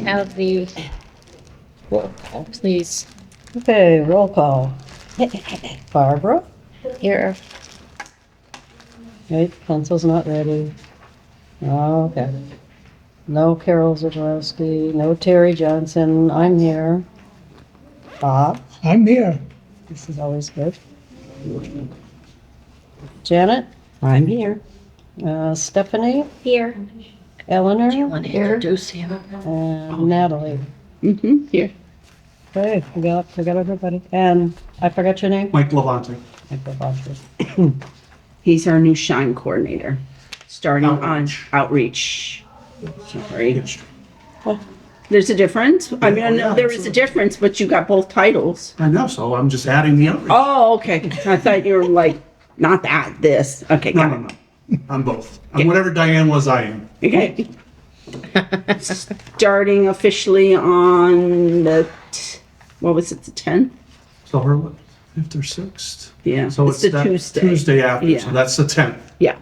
have the roll call, please? Okay, roll call. Barbara? Here. Okay, pencil's not ready. Okay. No Carol Zabrowski, no Terry Johnson. I'm here. Bob? I'm here. This is always good. Janet? I'm here. Stephanie? Here. Eleanor? Do you want to introduce him? And Natalie. Mm-hmm, here. Okay, we got everybody. And I forgot your name? Mike Levante. Mike Levante. He's our new shine coordinator, starting Outreach. on outreach. Sorry. What? There's a difference? I mean, I know Yeah, there is a difference, but you got both titles. I know, so I'm just adding the outreach. Oh, okay. I thought you were like, not that, this. Okay, No, got no, it. no. I'm both. I'm whatever Diane was, I am. Okay. Starting officially on what was it, the 10th? So her, what, 5th or 6th? Yeah, So it's it's the that Tuesday. Tuesday after, Yeah. so that's the 10th. Yeah.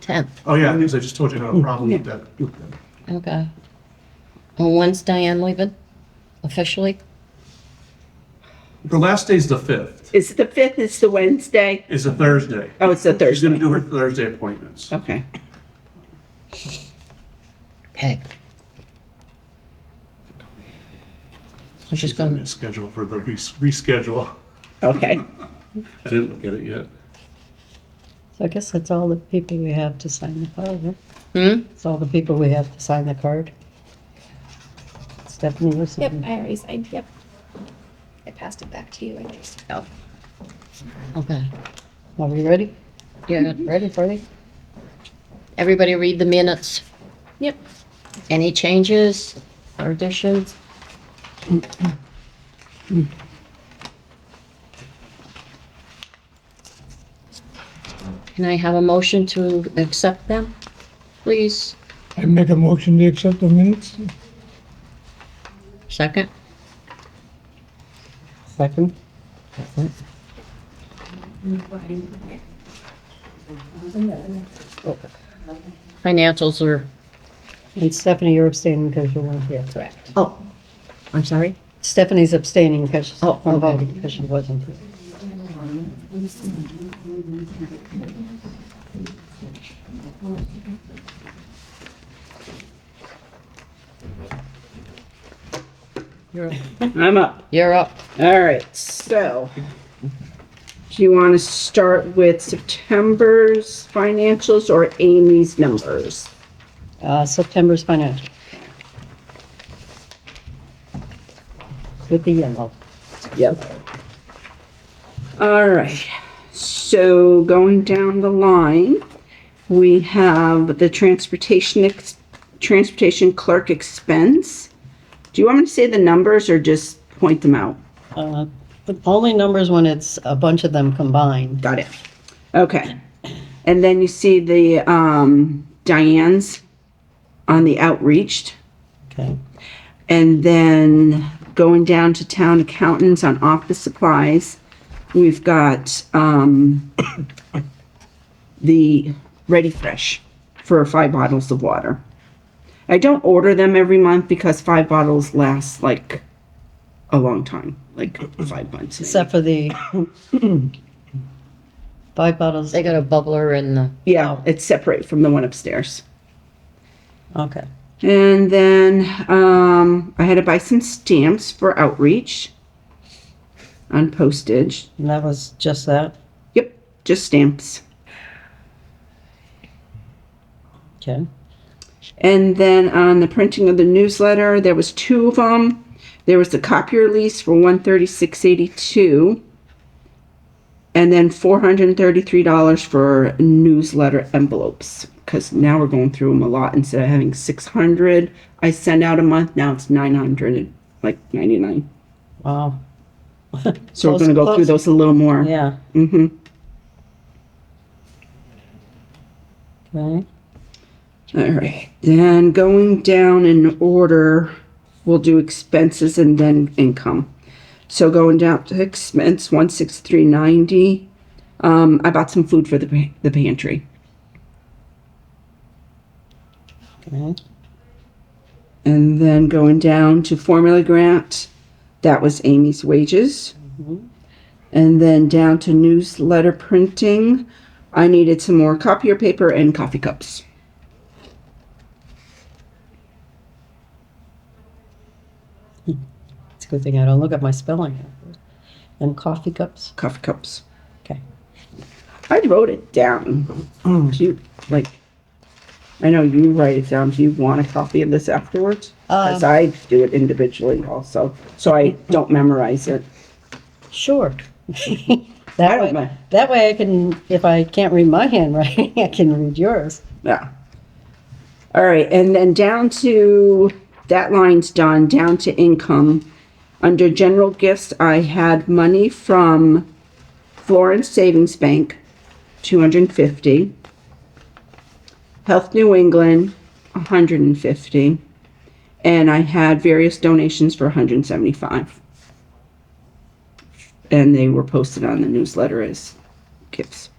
10th. Oh, yeah, because I just told you I have a problem with that. Okay. And when's Diane leaving? Officially? Her last day's the 5th. Is it the 5th? It's the Wednesday? It's a Thursday. Oh, it's the She's Thursday. gonna do her Thursday appointments. Okay. Okay. I'm just She's on going the schedule for the reschedule. Okay. I didn't look at it yet. So I guess that's all the people we have to sign the card, huh? Hmm? That's all the people we have to sign the card. Stephanie was Yep, signing. I already signed, yep. I passed it back to you, I just. Oh. Okay. Are we ready? Yeah. Ready for you? Everybody read the minutes. Yep. Any changes or additions? Can I have a motion to accept them, please? I make a motion to accept the minutes. Second? Second? Financials are, And Stephanie, you're abstaining because you weren't here. correct. Oh, I'm sorry? Stephanie's abstaining because Oh, okay. voting because she wasn't here. You're, I'm up. you're up. All right, so do you want to start with September's financials or Amy's numbers? September's financial. With the yellow. Yep. All right, so going down the line, we have the transportation clerk expense. Do you want me to say the numbers or just point them out? The only numbers when it's a bunch of them combined. Got it. Okay. And then you see the Diane's on the outreached. Okay. And then going down to town accountants on office supplies, we've got the Ready Fresh for 5 bottles of water. I don't order them every month because 5 bottles last like a long time, like 5 months. Except for the 5 bottles. They got a bubbler in the, Yeah, it's separate from the one upstairs. Okay. And then I had to buy some stamps for outreach on postage. And that was just that. Yep, just stamps. Okay. And then on the printing of the newsletter, there was 2 of them. There was the copier lease for $136.82, and then $433 for newsletter envelopes. Because now we're going through them a lot. Instead of having 600 I send out a month, now it's 900, like 99. Wow. So we're going to go through those a little more. Yeah. Mm-hmm. Okay. All right. Then going down in order, we'll do expenses and then income. So going down to expense, 163.90. I bought some food for the pantry. Okay. And then going down to formula grant, that was Amy's wages. And then down to newsletter printing, I needed some more copier paper and coffee cups. It's a good thing I don't look at my spelling. And coffee cups. Coffee cups. Okay. I wrote it down. Do you, like, I know you write it down. Do you want a copy of this afterwards? Because I do it individually also, so I don't memorize it. Sure. I That don't way, mind. that way I can, if I can't read my handwriting, I can read yours. Yeah. All right, and then down to, that line's done, down to income. Under general gifts, I had money from Florence Savings Bank, $250. Health New England, $150. And I had various donations for $175. And they were posted on the newsletter as gifts.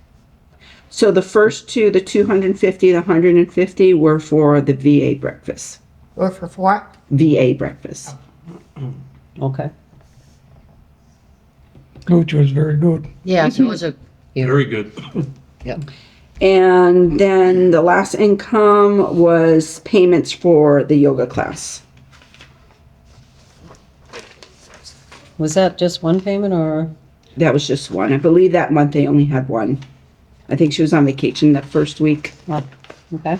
So the first two, the 250, the 150, were for the VA breakfast. Or for what? VA breakfast. Okay. Which was very good. Yeah, so it was a, Very good. And then the last income was payments for the yoga class. Was that just one payment or? That was just one. I believe that month they only had one. I think she was on vacation that first week. Oh, okay.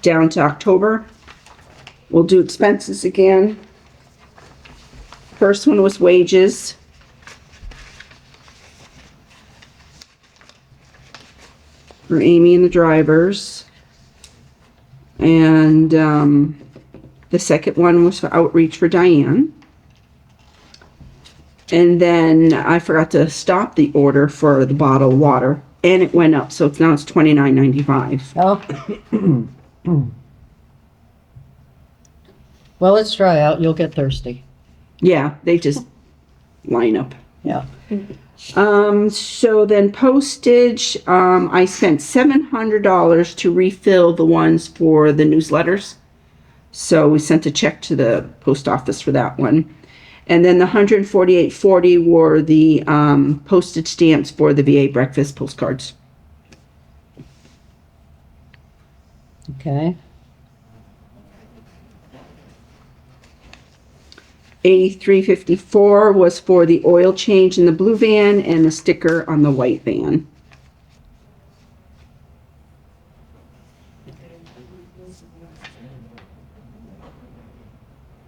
Down to October. We'll do expenses again. First one was wages. For Amy and the drivers. And the second one was for outreach for Diane. And then I forgot to stop the order for the bottled water, and it went up, so now it's $29.95. Oh. Well, let's try out. You'll get thirsty. Yeah, they just line up. Yeah. So then postage, I spent $700 to refill the ones for the newsletters. So we sent a check to the post office for that one. And then the $148.40 were the postage stamps for the VA breakfast postcards. Okay. $83.54 was for the oil change in the blue van and the sticker on the white van.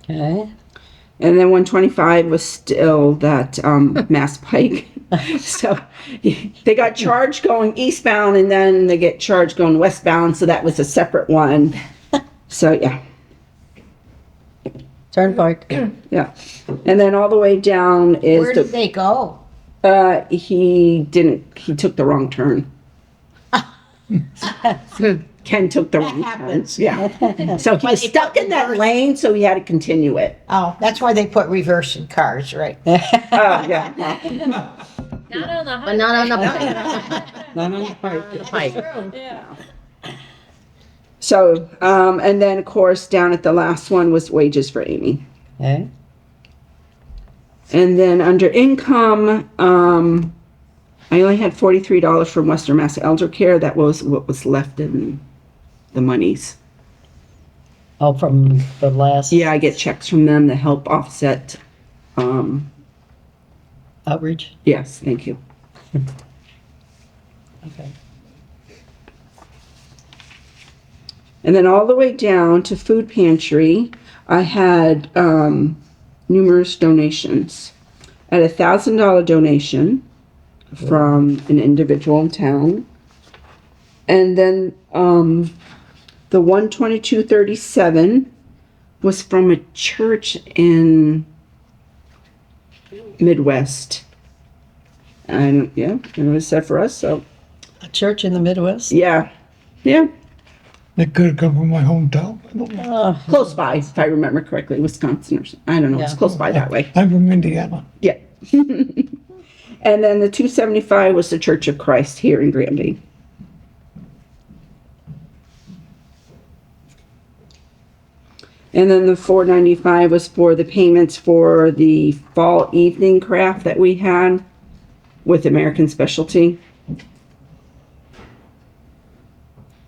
Okay. And then 125 was still that Mass Pike. So they got charged going eastbound and then they get charged going westbound. So that was a separate one. So yeah. Turnpike. Yeah. And then all the way down is Where did they go? he took the wrong turn. Ken took the wrong turn. happens. Yeah. So he was they stuck put in that reverse- lane, so he had to continue it. Oh, that's why they put reverse in cars, right? Oh, yeah. but not on the pike. Not on the pike. Pike. So, and then of course, down at the last one was wages for Amy. Okay. And then under income, I only had $43 from Western Mass Elder Care. That was what was left in the monies. Oh, from the last Yeah, I get checks from them to help offset. outreach? Yes, thank you. Okay. And then all the way down to food pantry, I had numerous donations. I had a $1,000 donation from an individual in town. And then the $122.37 was from a church in Midwest. And yeah, it was set for us, so A church in the Midwest? yeah. Yeah. It could have come from my hometown. I don't know. Close by, if I remember correctly, Wisconsin or something. I don't know, it's Yeah. close by that way. I'm from Indiana. Yeah. And then the 275 was the Church of Christ here in Granby. And then the $495 was for the payments for the fall evening craft that we had with American Specialty.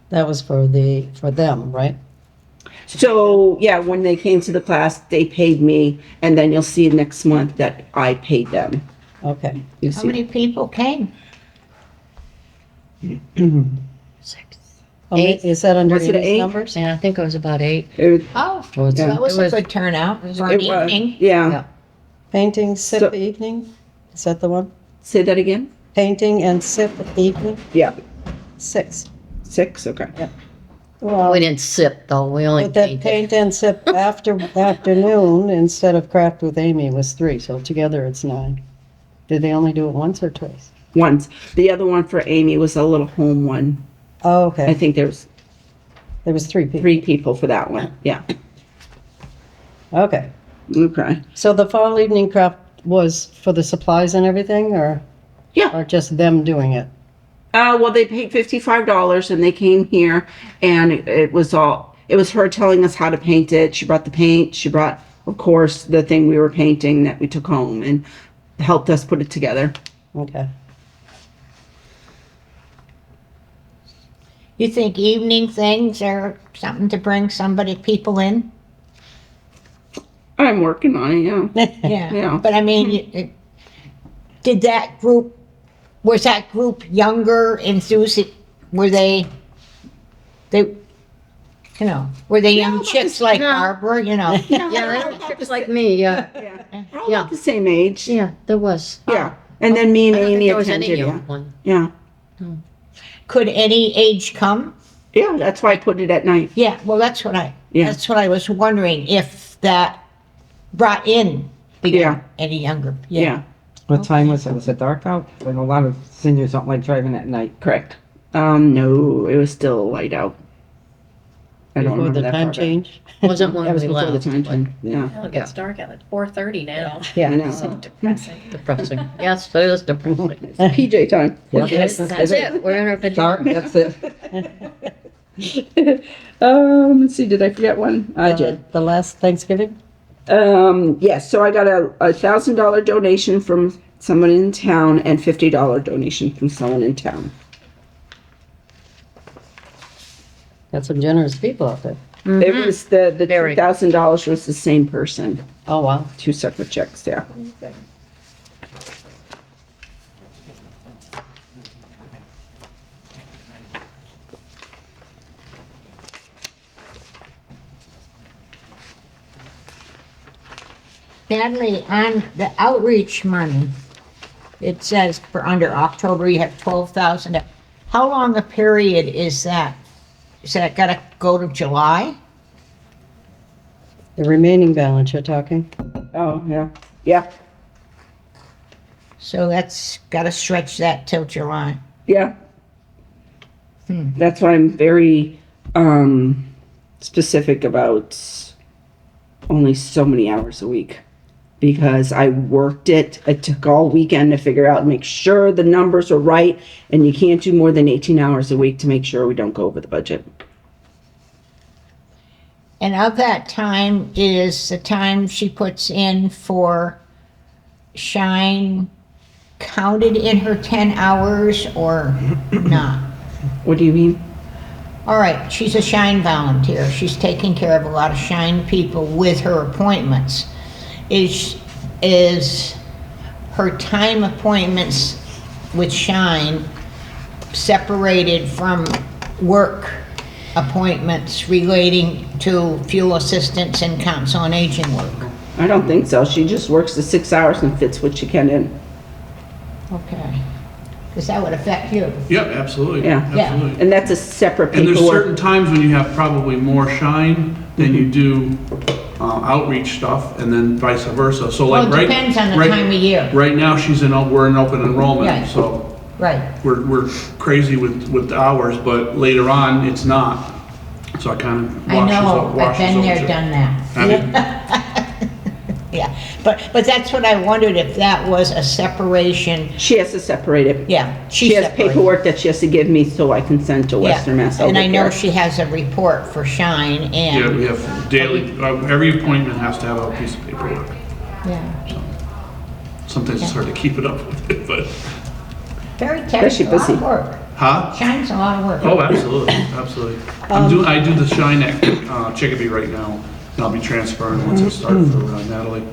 That was for them, right? So, yeah, when they came to the class, they paid me, and then you'll see next month that I paid them. Okay. You'll How see. many people came? Eight. Is that under Was it Amy's 8? numbers? Yeah, I think it was about 8. It was- Oh, Well, it's- that was it a was- good turnout for an it was, evening. yeah. Yeah. Painting, sip So- evening? Is that the one? Say that again? Painting and sip evening? Yeah. 6. 6, okay. Well, We didn't sip though, we only but that painted. paint and sip afternoon instead of craft with Amy was 3, so together it's 9. Did they only do it once or twice? Once. The other one for Amy was a little home one. Oh, I okay. think there was There was 3 people. 3 people for that one. Yeah. Okay. Okay. So the fall evening craft was for the supplies and everything, or Yeah. just them doing it? Well, they paid $55 and they came here and it was her telling us how to paint it. She brought the paint. She brought, of course, the thing we were painting that we took home and helped us put it together. Okay. You think evening things are something to bring people in? I'm working on it, yeah. Yeah. Yeah. But I mean, did that group, was that group younger, enthusiastic? Were they, were they young chicks like no. Barbara, Yeah, they were chicks like me, yeah. Yeah. We're all Yeah. about the same age. Yeah, there was. Yeah. And then me and I don't think Amy there was any attended, young yeah. one. Yeah. Could any age come? Yeah, that's why I put it at night. Yeah, well, that's Yeah. what I was wondering, if that brought in Yeah. any younger. Yeah. What time was it? Was it dark out? And a lot of seniors don't like driving at night. Correct. No, it was still light out. I don't Before remember the that time far back. change? Wasn't when That was we before the left. time change. Yeah. Well, it gets dark at like 4:30 now. I know. So depressing. Depressing. Yes, it is depressing. PJ time. Yeah. Yes, that's it, we're in our Dark, pajamas. that's it. Let's see, did I forget one? I did. The last Thanksgiving? Yes, so I got a $1,000 donation from someone in town and $50 donation from someone in town. Got some generous people out there. It was the Very. $2,000 was the same person, Oh, wow. 2 separate checks, yeah. Natalie, on the outreach money, it says for under October, you have 12,000. How long a period is that? Is that gotta go to July? The remaining balance you're talking? Oh, yeah. Yeah, So that's gotta stretch that till July. yeah. That's why I'm very specific about only so many hours a week. Because I worked it, I took all weekend to figure out, make sure the numbers are right, and you can't do more than 18 hours a week to make sure we don't go over the budget. And of that time is the time she puts in for Shine counted in her 10 hours or not? What do you mean? All right, she's a Shine volunteer. She's taking care of a lot of Shine people with her appointments. Is her time appointments with Shine separated from work appointments relating to fuel assistance and council on aging work? I don't think so. She just works the 6 hours and fits what she can in. Okay, because that would affect you. Yep, absolutely. Yeah. Yeah. Absolutely. And that's a separate And there's certain paperwork. times when you have probably more shine than you do outreach stuff, and then vice versa. So Well, like it right. depends on the right- time of year. Right now, we're in open Right. enrollment, so Right, we're crazy with the hours, but later on, it's not. So I kind of I washes know, up, I've washes been over there, to- done that. I mean, Yeah, but that's what I wondered, if that was a separation. She has to separate it. Yeah, She has separated. paperwork that she has to give me so I can send to Yeah, Western Mass and I know Elder Care. she has a report for Shine Yeah, we and, have daily, every appointment has to have a piece of paperwork. yeah, Sometimes it's hard to keep it up with it, but, very technical, a lot busy. of work. huh? Shine's a lot of work. Oh, absolutely, absolutely. I do the Shine at Chicopee right now, and I'll be transferring once I start for Natalie.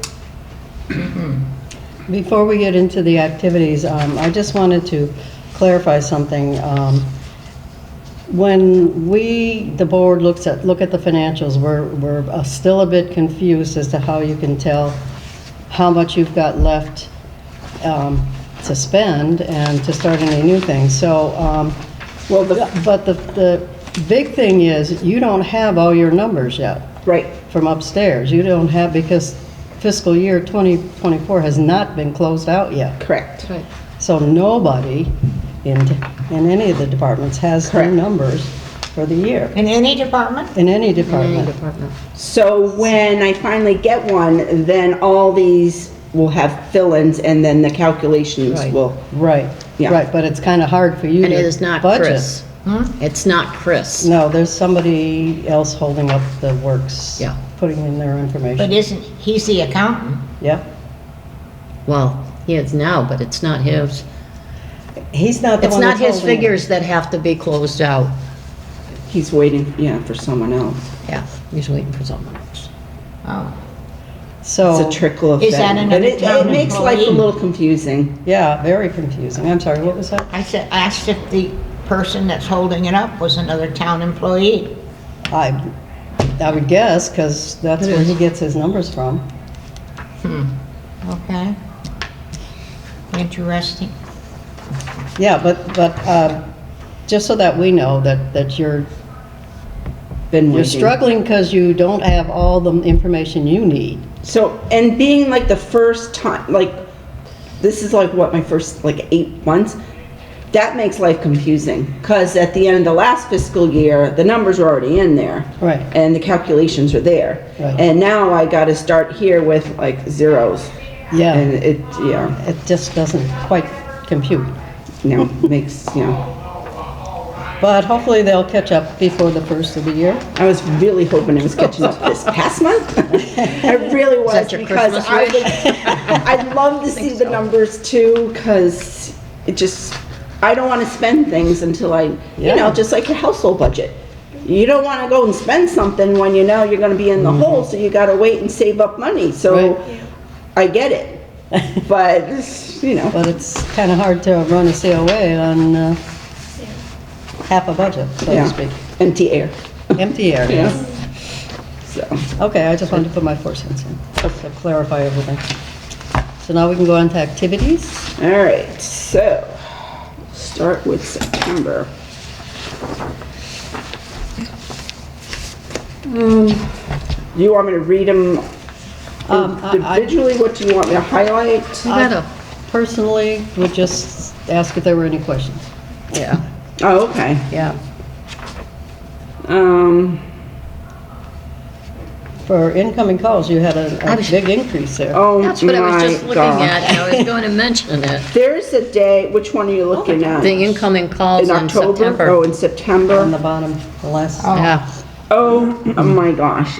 Before we get into the activities, I just wanted to clarify something. When the board look at the financials, we're still a bit confused as to how you can tell how much you've got left to spend and to start any new things. So, but the big thing is, you don't have all your numbers yet Right, from upstairs. You don't have, because fiscal year 2024 has not been closed out yet. correct. So nobody in any of the departments has their Correct. numbers for the year, In any department? in any Any department. department. So when I finally get one, then all these will have fill-ins and then the calculations Right. will, Right, Yeah. right, but it's kind of hard for you And to it is not budget. Chris. It's not Chris. No, there's somebody else holding up the works. Yeah. Putting in their But information. he's the accountant? Yeah. Well, he is now, but it's not his. He's not the It's one not that's his holding it. figures that have to be closed out. he's waiting, yeah, for someone else. Yeah, he's waiting for someone else. Oh. It's So, a trickle of Is that But another it town makes life a employee? little confusing. yeah, very confusing. I'm sorry, what was that? Asked if the person that's holding it up was another town employee. I would guess, because that's It where is. he gets his numbers from. Okay. Interesting. Yeah, but just so that we know that you're Been waiting. struggling because you don't have all the information you need. So, and being like the first time, like, this is like what, my first like 8 months? That makes life confusing, because at the end of the last fiscal year, the numbers are already in there. Right. And the calculations are there. Right. And now I gotta start here with like zeros. Yeah. And it, yeah, It just doesn't quite compute. makes, But hopefully they'll catch up before the first of the year. I was really hoping it was catching up this past month. I really was, that your because Christmas I wish? would, I'd love to see the numbers too, because it just, I don't want to spend things until I, Yeah. just like your household budget. You don't want to go and spend something when you know you're going to be in the hole, so you got to wait and save up money. So Right. I get it, but But it's kind of hard to run a COA on half a budget, so yeah, to speak. empty air. Empty air. Yeah. So. Okay, I just wanted to put my 4 cents in, just to clarify everything. So now we can go on to activities. All right, so start with September. You want me to read them individually? What do you want me to highlight? You gotta, Personally, would just ask if there were any questions. yeah, Oh, okay. yeah. For incoming calls, you had I a was- big increase there. Oh That's what I was just my looking God. at, and I was going to mention it. There's a day, which one are you looking at? The incoming calls In in October? Oh, September. in September? On the bottom, the last. Yeah, Oh, oh my gosh.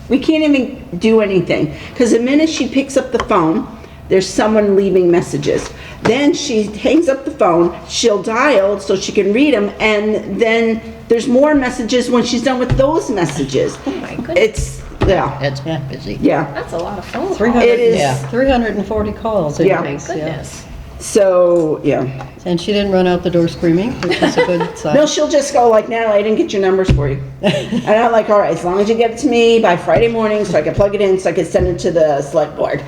We can't even do anything. Because the minute she picks up the phone, there's someone leaving messages. Then she hangs up the phone, she'll dial so she can read them, and then there's more messages when she's done with those messages. oh my goodness, It's, yeah, it's busy. yeah. That's a lot of phone calls. 300, It is- yeah, 340 calls Yeah. increase, yeah. Goodness. So, yeah. And she didn't run out the door screaming, which is a good sign. No, she'll just go like, Natalie, I didn't get your numbers for you. And I'm like, all right, as long as you get it to me by Friday morning so I can plug it in so I can send it to the select board.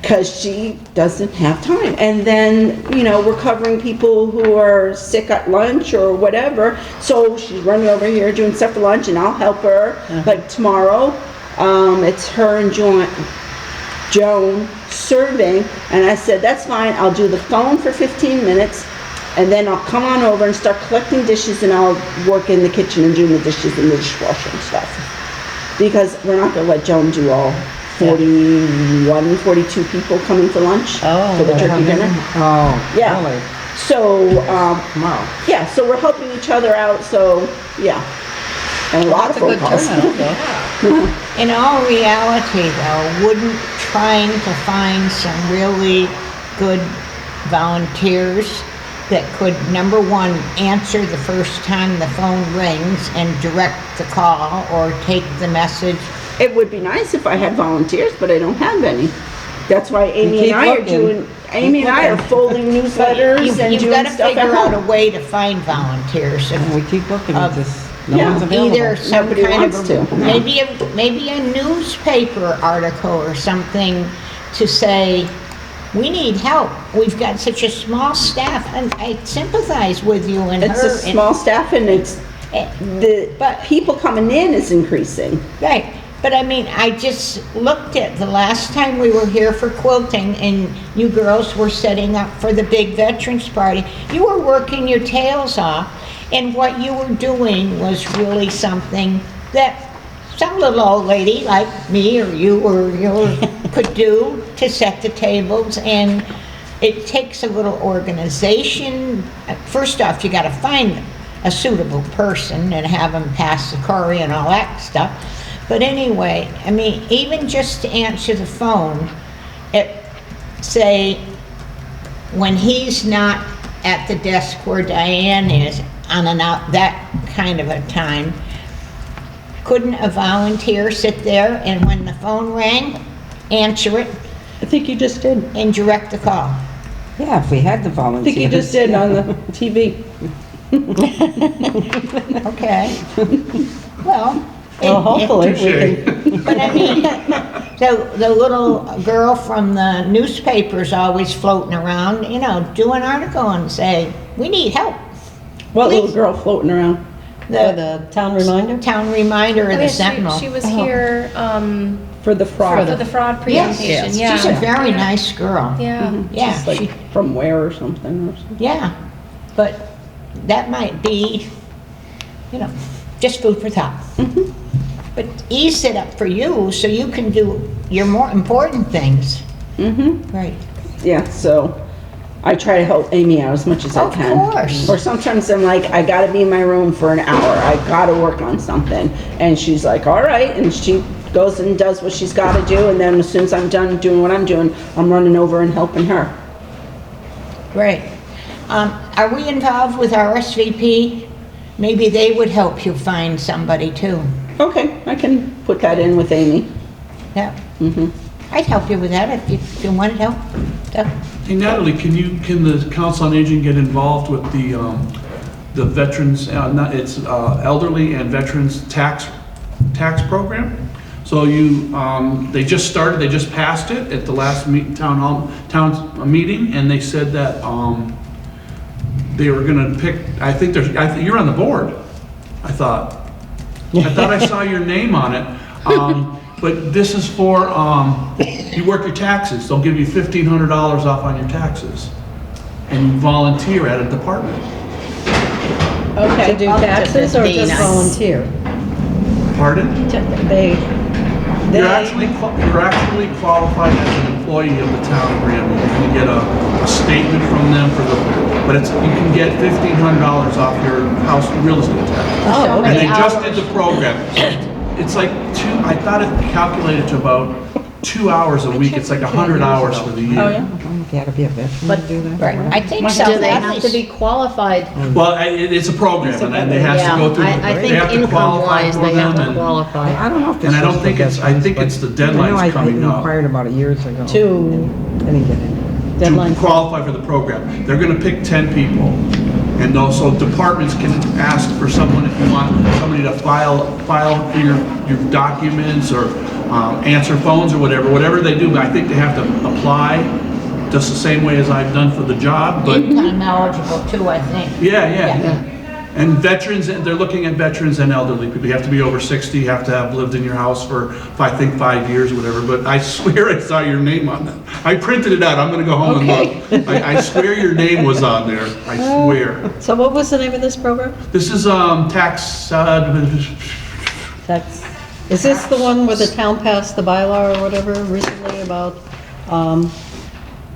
Because she doesn't have time. And then, we're covering people who are sick at lunch or whatever. So she's running over here doing stuff for lunch and I'll help her. Like tomorrow, it's her and Joan serving, and I said, that's fine, I'll do the phone for 15 minutes, and then I'll come on over and start collecting dishes, and I'll work in the kitchen and doing the dishes and the dishwasher and stuff. Because we're not gonna let Joan do all 41, 42 people coming for lunch. Oh, For the that's turkey dinner. Oh, Yeah. really? So, Tomorrow. yeah, so we're helping each other out, so, yeah. And a lot of That's a phone good calls. turnout, though. In all reality, though, wouldn't trying to find some really good volunteers that could, number one, answer the first time the phone rings and direct the call or take the message? It would be nice if I had volunteers, but I don't have any. That's why Amy keep and I are looking. doing, Amy and I are folding newsletters and You've doing got to stuff at figure out a home. way to find volunteers. And we keep looking at this. No yeah, one's available. Either some Nobody kind wants of, to. maybe a newspaper article or something to say, we need help. We've got such a small staff, and I sympathize with you and her. It's a small staff and it's, the But- people coming in is increasing. Right, but I mean, I just looked at the last time we were here for quilting and you girls were setting up for the big veterans party. You were working your tails off and what you were doing was really something that some little old lady like me or you could do to set the tables, and it takes a little organization. First off, you gotta find a suitable person and have them pass the curry and all that stuff. But anyway, I mean, even just to answer the phone, say, when he's not at the desk where Diane is, on and out, that kind of a time, couldn't a volunteer sit there and when the phone rang, answer it I think you just did. and direct the call? Yeah, if we had the I volunteers. think you just did on the TV. Okay. Well. Well, hopefully we can. Touche. But I mean, the little girl from the newspaper's always floating around, you know, do an article and say, we need help. What little Please. girl floating around? For The the town reminder? town reminder or Oh, the yeah, Sentinel. she was here, For the fraud. for the fraud Yes, presentation, yeah. she's a very nice girl. Yeah. Yeah, Just like she, from where or something or something. yeah, but that might be, you know, just food for thought. But ease it up for you so you can do your more important things. Mm-hmm. Right. Yeah, so I try to help Amy out as much as I Of can. course. Or sometimes I'm like, I gotta be in my room for an hour. I gotta work on something. And she's like, all right. And she goes and does what she's gotta do. And then as soon as I'm done doing what I'm doing, I'm running over and helping her. Right. Are we involved with RSVP? Maybe they would help you find somebody too. Okay, I can put that in with Amy. Yeah. Mm-hmm. I'd help you with that if you wanted help. Yeah. Hey Natalie, can the Council on Aging get involved with the veterans, it's elderly and veterans tax program? So they just passed it at the last town meeting, and they said that they were gonna pick, you're on the board, I thought I saw your name on it. But this is for, you work your taxes, they'll give you $1,500 off on your taxes. And you volunteer at a department. Okay. To do I'll taxes or just nice. volunteer? Pardon? They, You're actually qualified as an employee of the town of Granby. You can get a statement from them but you can get $1,500 off your house real estate tax. Oh, And they many just hours? did the program. It's like I thought it calculated to about 2 hours a week. It's like 100 hours for the year. Oh, yeah? You gotta be a veteran to do that. Right. I think so. Do they have to be qualified? Well, it's a program, and then they have to go through, I they think have to income qualify wise, for they have them, to and qualify. I don't know if this And I don't was for think it's- I veterans, think but it's the I know deadline's I coming up. inquired about it years ago. To- and I didn't get it. to deadline. qualify for the program. They're gonna pick 10 people. And also departments can ask for someone, if you want somebody to file for your documents or answer phones or whatever they do, but I think they have to apply just the same way as I've done for the job, but Income eligible too, I think. yeah. And veterans, they're looking at veterans and elderly people. You have to be over 60, you have to have lived in your house for, I think, 5 years or whatever, but I swear I saw your name on that. I printed it out, I'm gonna go home and look. I swear your name was on there, I swear. So what was the name of this program? This is tax, That's, Is this the one where the town passed the bylaw or whatever recently about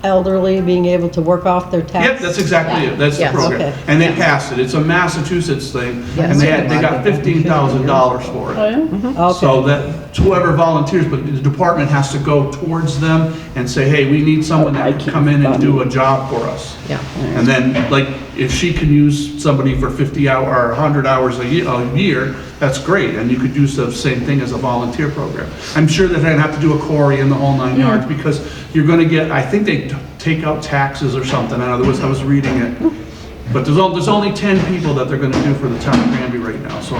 elderly being able to work off their tax? Yep, that's exactly it, that's the Yes. program. Okay. And they passed it, it's a Massachusetts thing, and they got $15,000 for it. Okay. So that whoever volunteers, but the department has to go towards them and say, hey, we need someone that can come in and do a job for us. Yeah. And then, like, if she can use somebody for 50 hour, or 100 hours a year, that's great, and you could use the same thing as a volunteer program. I'm sure that they're gonna have to do a query in the whole 9 yards, because you're gonna get, I think they take out taxes or something, I was reading it. But there's only 10 people that they're gonna do for the town of Granby right now, so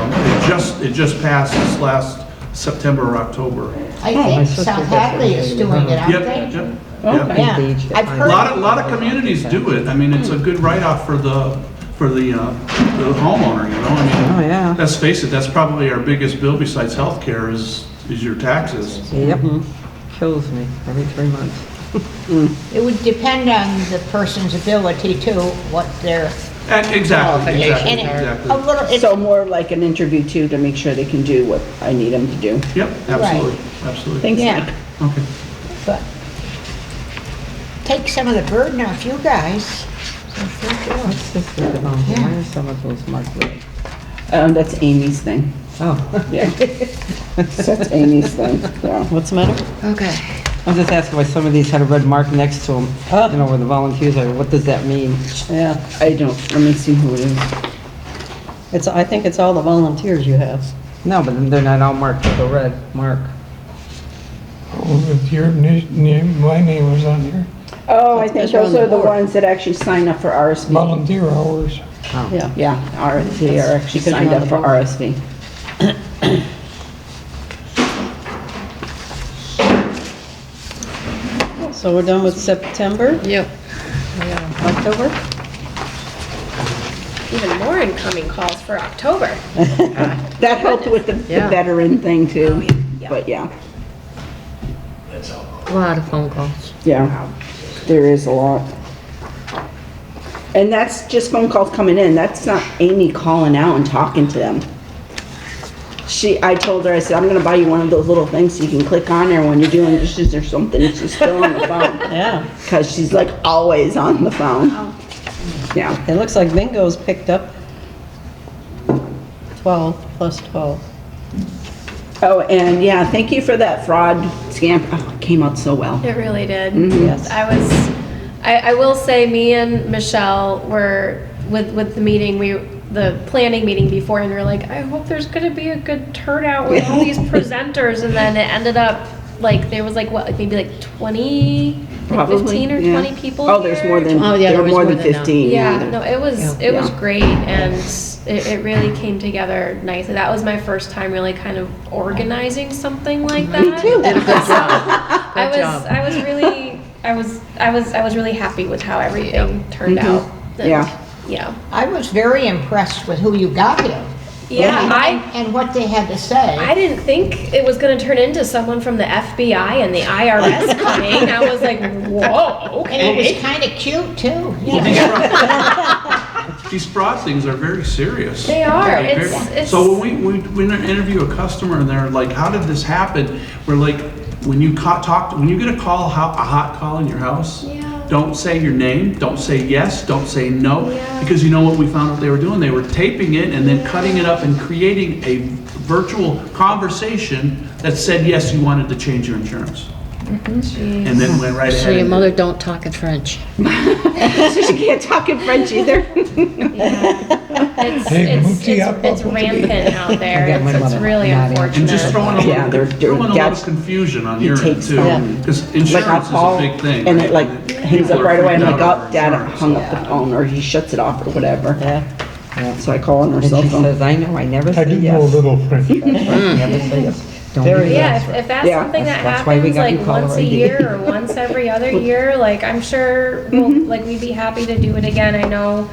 it just passed this last September or October. I my think sister South does Hadley it. is doing it, aren't Yep, they? yep, yep. Yeah, Engaged I've at A heard. lot of communities do it, I mean, it's a good write-off for the homeowner, you know, I mean. Oh, yeah. Let's face it, that's probably our biggest bill besides healthcare is your taxes. Yep. Kills me every 3 months. It would depend on the person's ability too, what their, Exactly, and a exactly. little, it's, So more like an interview too, to make sure they can do what I need them to do. Yep, absolutely, absolutely. Thanks, yeah, Mike. Okay. but take some of the burden off you guys. What's this thing about? Yeah. Why are some of those marked red? That's Amy's thing. Oh, Yeah. That's Amy's thing, yeah. What's the matter? Okay. I'm just asking why some of these had a red mark next to them. Ah. You know, where the volunteers are, what does that mean? Yeah, I don't, let me see who it is. I think it's all the volunteers you have. No, but then they're not all marked with a red mark. With your name, my name was on here. Oh, I think Because you're on those the are the board. ones that actually sign up for RSV. Volunteer hours. Yeah. Yeah, they are actually Because signed you're on up the for board. RSV. So we're done with September, Yep. October? Even more incoming calls for October. That helped with the Yeah. veteran thing too, Yeah. but yeah, A lot of phone calls. yeah, there is a lot. And that's just phone calls coming in, that's not Amy calling out and talking to them. I told her, I said, I'm gonna buy you one of those little things so you can click on there when you're doing dishes or something, she's still on the phone. Yeah. Cause she's like always on the phone. Yeah, It looks like bingo's picked up 12 plus 12. oh, and yeah, thank you for that fraud scam, oh, it came out so well. It really did. Yes. I will say, me and Michelle were, with the meeting, the planning meeting before, and we were like, I hope there's gonna be a good turnout with all these presenters, and then it ended up, like, there was like, what, maybe like 20, like Probably, 15 or yeah. 20 people Oh, there's here. more than, Oh, yeah, there were there was more more than than that. 15. Yeah, there- no, it was Yeah. great, and it really came together nicely. That was my first time really kind of organizing something like that. Me too. Did a good job. I Good was job. I was really I was really happy with how everything turned out. And, Yeah. Yeah. I was very impressed with who you got here. Yeah, And what they had to say. I didn't think it was going to turn into someone from the FBI and the IRS coming. I was like, whoa, And it was okay. kind of cute too. These fraud things are very serious. They are. Very- It's So when we interview a customer and they're like, how did this happen? We're like, when you when you get a hot call in your house, Yeah. don't say your name, don't say yes, don't say no, Yeah. because you know what we found out they were doing? They were taping it and then cutting it up and creating a virtual conversation that said, yes, you wanted to change your insurance. And then went right ahead. So your and- mother don't talk in French. So she can't talk in French either. Hey, Muti, up, It's up, rampant out there. I got my It's mother really not in. unfortunate. And just throwing a Yeah, little, they're throwing a lot that's- of confusion on he your end takes too. them. Because Like I'll insurance is a call, big thing. and right? it like hangs People up are right away, I'm freaked like, out oh, over Dad insurance. hung up the phone, or he shuts it off or whatever. Yeah. So I call on her And cell she phone. says, I know, I never I say do know a yes. little French. Never say yes. Don't Very be Yeah, yes. if that's Yeah, something that that's why we happens got you like caller once a ID. year or once every other year, like I'm sure like we'd be happy to do it again. I know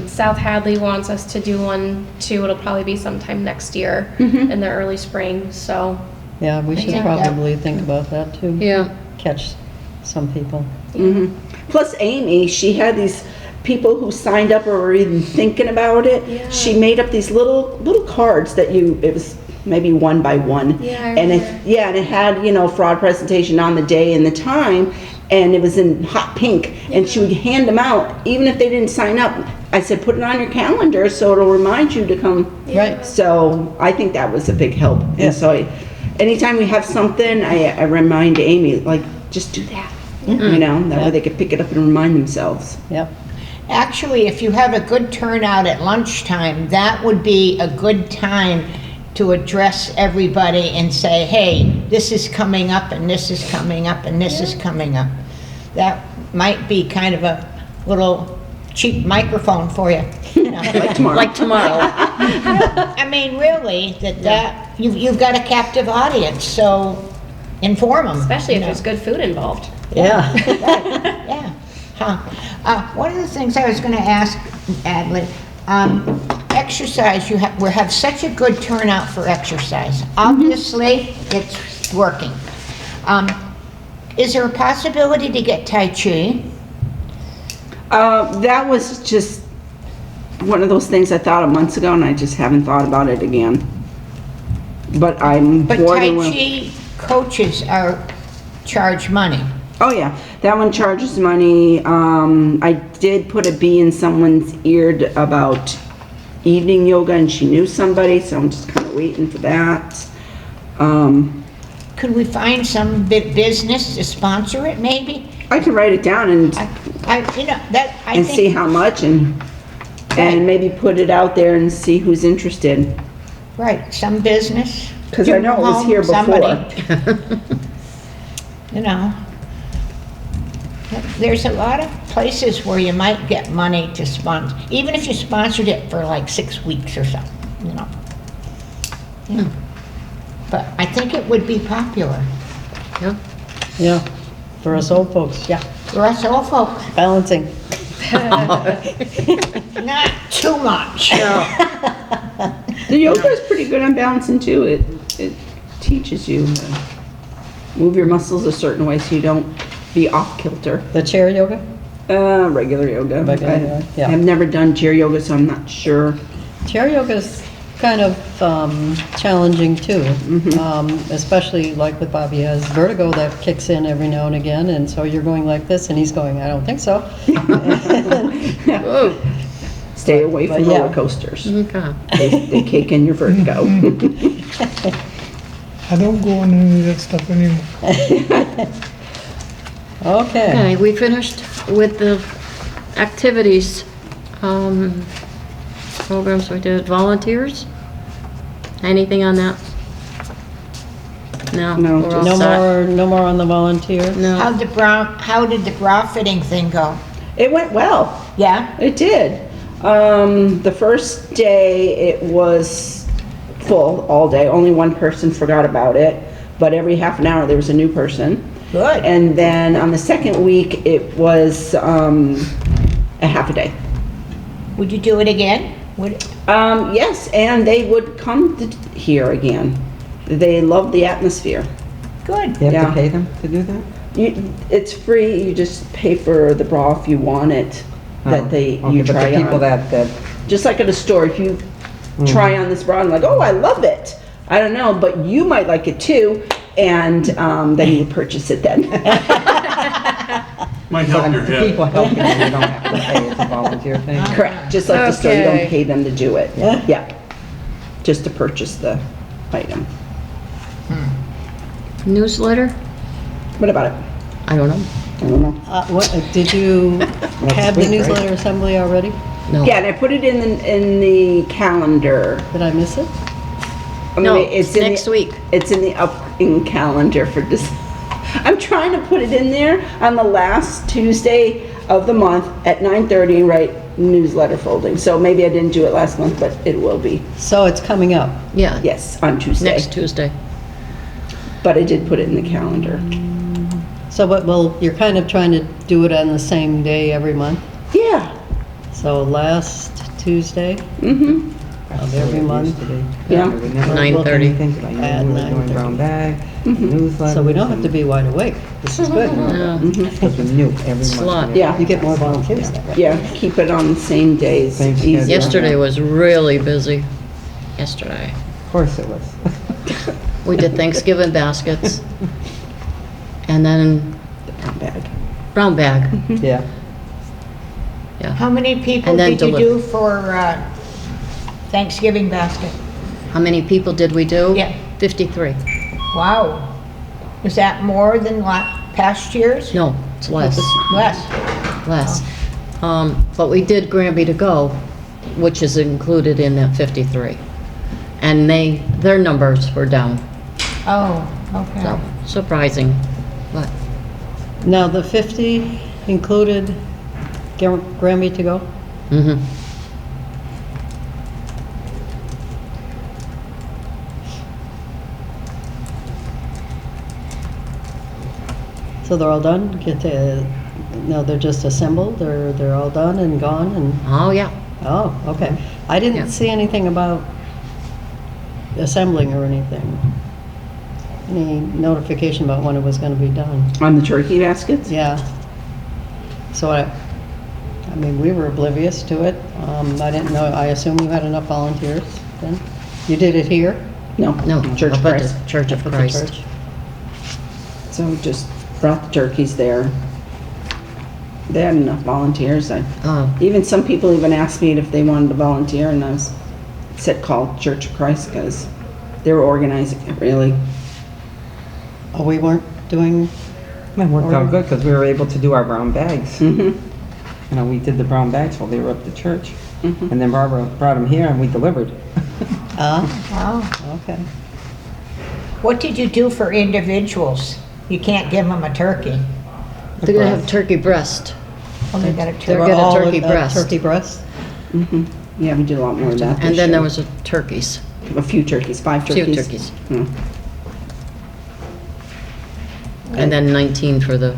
South Hadley wants us to do one too. It'll probably be sometime next year in the early spring. So Yeah, we should think probably think about that too. Yeah. Catch some people. Plus Amy, she had these people who signed up or were even thinking about it, Yeah. she made up these little cards that it was maybe one by one. Yeah, I And remember. and it had, fraud presentation on the day and the time, and it was in hot pink, and she would hand them out, even if they didn't sign up. I said, put it on your calendar so it'll remind you to come. Right. So I think that was a big help. Yeah. And so anytime we have something, I remind Amy, like, just do that. That way they could pick it up and remind themselves. Yep. Actually, if you have a good turnout at lunchtime, that would be a good time to address everybody and say, hey, this is coming up, and this is coming up, and this is coming up. That might be kind of a little cheap microphone for you. Like tomorrow. Like tomorrow. I mean, really, you've got a captive audience, so inform them. Especially if there's good food involved. Yeah. Yeah. Huh. One of the things I was going to ask, Adley, exercise, we have such a good turnout for exercise. Obviously, it's working. Is there a possibility to get Tai Chi? That was just one of those things I thought of months ago, and I just haven't thought about it again. But I'm But more Tai than willing. Chi coaches charge money. Oh yeah, that one charges money. I did put a bee in someone's ear about evening yoga, and she knew somebody, so I'm just kind of waiting for that. Could we find some big business to sponsor it, maybe? I could write it down and I and see think, how much and maybe put it out there and see who's interested. right, some business. 'Cause I know it was here Somebody. There's a lot of places where you might get money to sponsor, even if you sponsored it for like 6 weeks or something, Yeah. But I think it would be popular Yeah. For us old folks, yeah. for us old folks. Balancing. Not too much. The yoga is pretty good on balancing too. It teaches you to move your muscles a certain way so you don't be off kilter. The chair yoga? Regular yoga. Regular yoga, yeah. I've never done chair yoga, so I'm not sure. Chair yoga is kind of challenging too, especially like with Bobby has vertigo that kicks in every now and again, and so you're going like this, and he's going, I don't think so. Stay away from But yeah. roller coasters. Okay. They kick in your vertigo. I don't go on any of that stuff anymore. Okay. Okay, we finished with the activities, programs we did. Volunteers? Anything on that? No? No, we're all No set? more on the volunteer? No. How did the bra fitting thing go? It went well. Yeah? It did. The first day it was full all day. Only one person forgot about it, but every half an hour there was a new person. Good. And then on the second week it was a half a day. Would you do it again? Yes, and they would come here again. They love the atmosphere. Good. You have Yeah. to pay them to do that? It's free. You just pay for the bra if you want it. That Okay, you but try the people on. that Just like at a store, if you try on this bra and like, oh, I love it. I don't know, but you might like it too, and then you would purchase it then. Might help your the head. people helping you, you don't have to pay, it's a volunteer thing. Correct. Just like the store, you Okay. don't pay them to do it. Yeah. Just to purchase the item. Newsletter? What about it? I don't know. I don't know. Did you have the sweet, right? newsletter assembly already? No. Yeah, and I put it in the calendar. Did I miss it? I mean, No, it's in next week. It's in the upcoming calendar for this. I'm trying to put it in there on the last Tuesday of the month at 9:30 and write newsletter folding. So maybe I didn't do it last month, but it will be. So it's coming up. Yeah. Yes, on Tuesday. Next Tuesday. But I did put it in the calendar. So you're kind of trying to do it on the same day every month? Yeah. So last Tuesday? Mm-hmm. of every month. Yeah. 9:30. At Doing 9:30. brown bag, newsletter. So we don't have to be wide awake. This is good. No, Because we knew every It's a lot. month. Yeah, You get more volunteers that way. yeah, keep it on the same days. Same Easier. schedule. yesterday was really busy. Yesterday. Of course it was. We did Thanksgiving baskets. And then Brown bag. brown bag. Yeah. How many people And then did you deliver. do for Thanksgiving basket? How many people did we do? Yeah. 53. Wow. Was that more than past years? No, it's less. Less. Less. But we did Granby to Go, which is included in that 53. And their numbers were down, Oh, okay. so surprising, but Now, the 50 included Granby to go? mhm. So they're all done? No, they're just assembled, or they're all done and gone and, Oh, yeah. oh, okay. I Yeah. didn't see anything about assembling or anything. Any notification about when it was gonna be done. On the turkey baskets? Yeah. So I mean, we were oblivious to it. I didn't know, I assume you had enough volunteers then? You did it here? No, No, Church of up at Christ. the Church of Up at the Christ. church? So we just brought the turkeys there. They had enough volunteers. Oh, Even some people even asked me if they wanted to volunteer, and said call Church of Christ because they were organizing it really. Oh, we weren't doing, It worked out good because we were able to do our brown bags. Mm-hmm. You know, we did the brown bags while they were up at church. Mhm. And then Barbara brought them here and we delivered. ah, Wow. okay. What did you do for individuals? You can't give them a turkey. they're gonna have turkey breast. Oh, they got a They turkey. were get a all turkey breast. Turkey breast? Mm-hmm. Yeah, we did a lot more of that And this then there year. was turkeys, A few turkeys, 5 few turkeys. turkeys. Hmm. And then 19 for the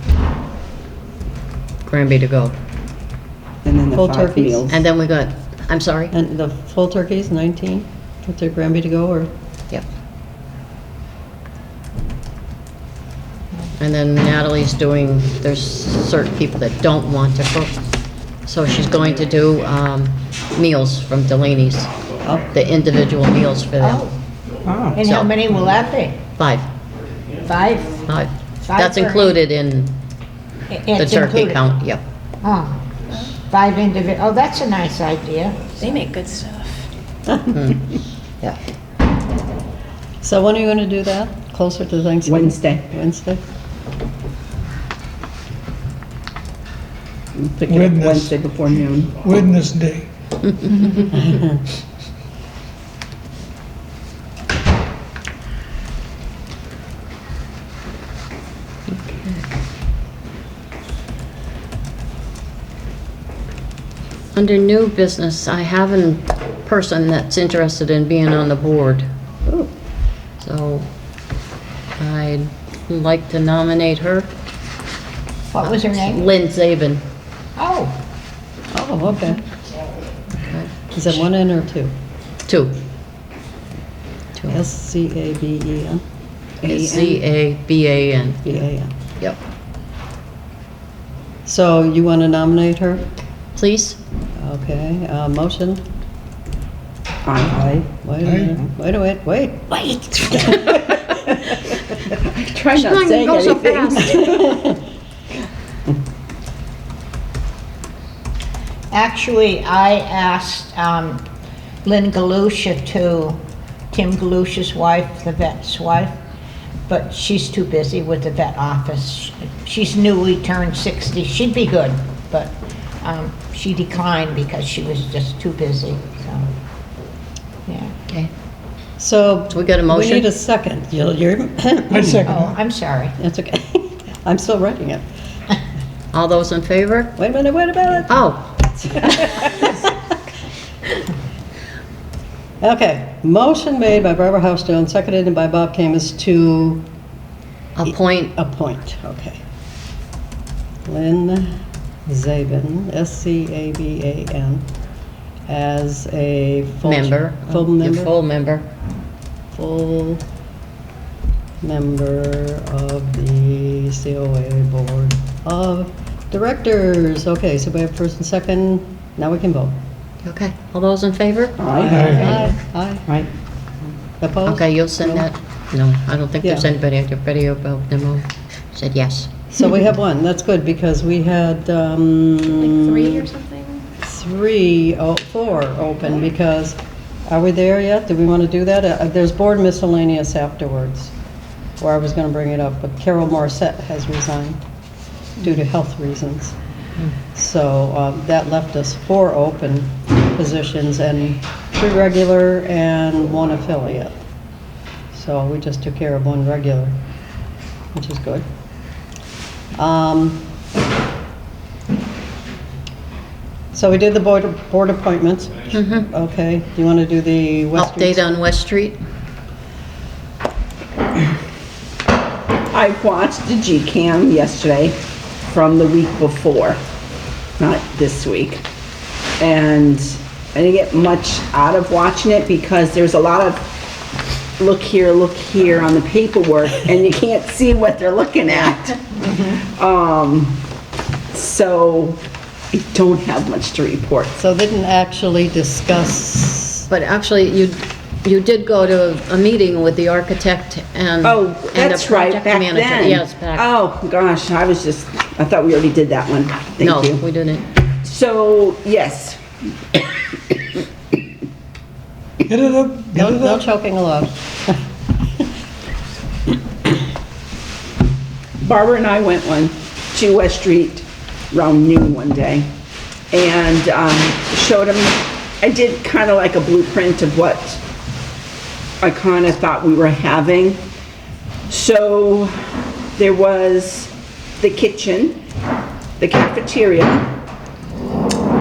Granby to Go. And then the Full 5 turkeys. meals. And then we got, I'm sorry? And the full turkeys, 19, with their Granby to go, or? Yep. And then Natalie's doing, there's certain people that don't want to cook. So she's going to do meals from Delaney's, Oh, the individual meals for them. Oh, Oh. and how So- many will that be? 5. 5? 5. Five That's for- included in the It's turkey included. count, yep. Oh, 5 oh, that's a nice idea. They make good stuff. Yeah. so when are you gonna do that? Closer to Thanksgiving? Wednesday. Wednesday? We pick it up Goodness. Wednesday before noon. Wednesday. Under new business, I have a person that's interested in being on the board. So I'd like to nominate her. What was her name? Lynn Zabin. Oh, Oh, okay. Is it one N or two? 2. S-C-A-B-E-N? Zaban. B-A-N. Yep. So you want to nominate her? Please? Okay, motion? Aye. Wait a minute, wait. Try not Not saying go so anything. fast. actually, I asked Lynn Galusha to, Tim Galusha's wife, the vet's wife, but she's too busy with the vet office. She's newly turned 60. She'd be good, but she declined because she was just too busy, so, yeah. Okay. So. So we got a motion? We need a second. You're, I second Oh, that. I'm sorry. that's okay. I'm still writing it. All those in favor? Wait a minute. Oh, Okay, motion made by Barbara Housestone, seconded by Bob Camus to appoint, appoint, okay. Lynn Zabin, S-C-A-B-A-N, as a full Member. Full You're member? Full member. Full member of the COA Board of Directors. Okay, so we have first and second. Now we can vote. Okay, all those in favor? Aye. Aye. Right. Opposed? Okay, you'll send No? that? No, I don't think there's Yeah. anybody about demo. Said yes. So we have one, that's good, because we had, Like 3 or something? four open, because, are we there yet? Do we want to do that? There's board miscellaneous afterwards, where I was going to bring it up, but Carol Morissette has resigned due to health reasons. So that left us 4 open positions, and 3 regular and 1 affiliate. So we just took care of 1 regular, which is good. So we did the board appointments. Mhm. Okay, do you want to do the West Street? Update on West Street? I watched the G-Cam yesterday from the week before, not this week. And I didn't get much out of watching it because there's a lot of look here on the paperwork, and you can't see what they're looking at. So I don't have much to report. So didn't actually discuss, But actually, you did go to a meeting with the architect and Oh, and the that's right, project back manager. then. Yes, back. Oh, gosh, I thought we already did that one. Thank No, you. we didn't. So, yes, Get it up, get it no up. choking aloud. Barbara and I went to West Street around noon one day and showed them, I did kind of like a blueprint of what I kind of thought we were having. So there was the kitchen, the cafeteria,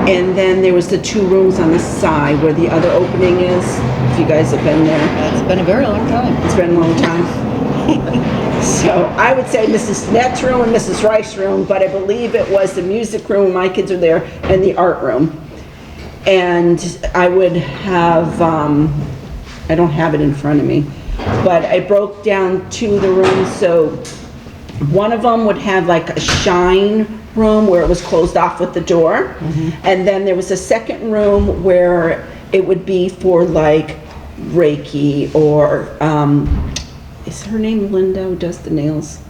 and then there was the 2 rooms on the side where the other opening is, if you guys have been there. It's been a very long time. It's been a long time. So I would say Mrs. Nett's room and Mrs. Rice's room, but I believe it was the music room, my kids are there, and the art room. And I would have, I don't have it in front of me, but I broke down 2 of the rooms. So one of them would have like a shine room where it was closed off with the door. And then there was a second room where it would be for like Reiki or, is her name Linda who does the nails?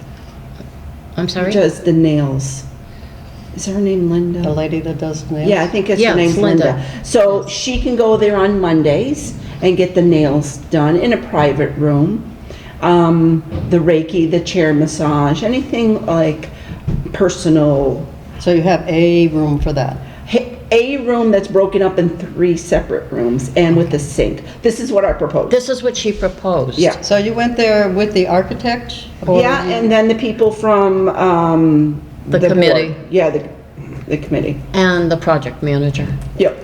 I'm sorry? Does the nails. Is her name Linda? The lady that does nails? Yeah, I think it's Yeah, her name's it's Linda. Linda. So she can go there on Mondays and get the nails done in a private room. The Reiki, the chair massage, anything like personal. So you have a room for that? A room that's broken up in 3 separate rooms and with a sink. This is what I proposed. This is what she proposed. Yeah. So you went there with the architect? Or Yeah, you- and then the people from, The board. committee. Yeah, the committee. And the project manager. Yep.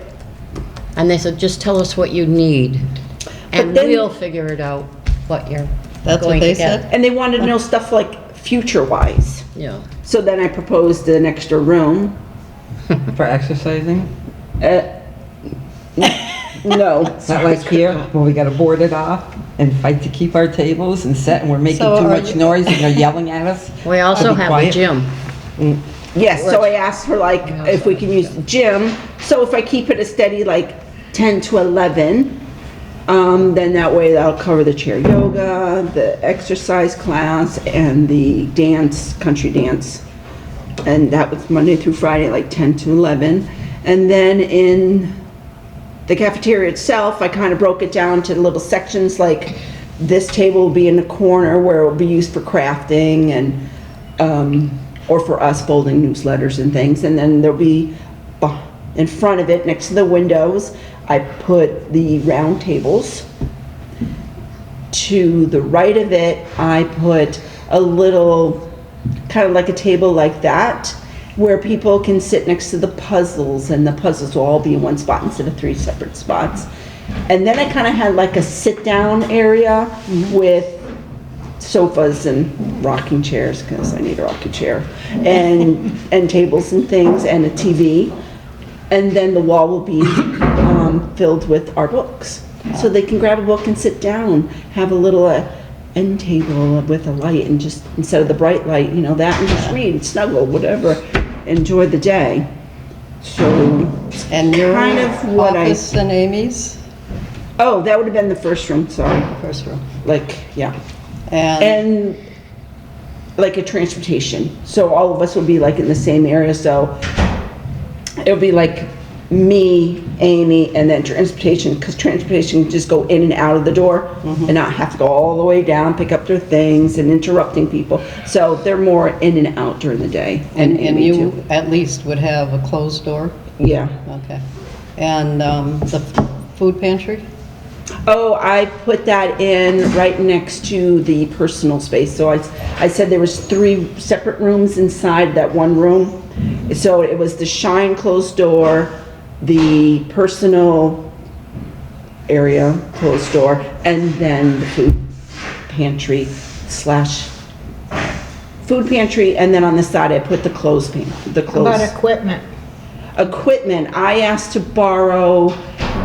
And they said, just tell us what you need. And then- we'll figure it out what you're That's what going they to get. said? And they wanted to know stuff like future-wise. Yeah. So then I proposed an extra room. For exercising? No. Not like here, where we gotta board it off and fight to keep our tables and set, and we're making So too are much you- noise and they're yelling at us. We also To be have a quiet. gym. Yes, so I asked for like, if we can use the gym. So if I keep it a steady like 10 to 11, then that way that'll cover the chair yoga, the exercise class, and the dance, country dance. And that was Monday through Friday, like 10 to 11. And then in the cafeteria itself, I kind of broke it down to little sections, like this table will be in the corner where it will be used for crafting and, or for us folding newsletters and things. And then there'll be in front of it, next to the windows, I put the round tables. To the right of it, I put a little, kind of like a table like that, where people can sit next to the puzzles, and the puzzles will all be in one spot instead of 3 separate spots. And then I kind of had like a sit-down area with sofas and rocking chairs, because I need a rocking chair, and tables and things, and a TV. And then the wall will be filled with our books. So they can grab a book and sit down, have a little end table with a light, and just, instead of the bright light, you know, that, and just read, snuggle, whatever, enjoy the day. So, And your kind of what office and Amy's, oh, that would have been the first room, sorry. first room. Like, yeah. And And like a transportation. So all of us will be like in the same area, so it'll be like me, Amy, and then transportation, because transportation can just go in and out of the door and not have to go all the way down, pick up their things and interrupting people. So they're more in and out during the day. and Amy you too. at least would have a closed door? Yeah. Okay. And the food pantry? Oh, I put that in right next to the personal space. So I said there was 3 separate rooms inside that one room. So it was the shine closed door, the personal area closed door, and then the food pantry slash food pantry, and then on the side I put the clothes the How clothes. about equipment? Equipment, I asked to borrow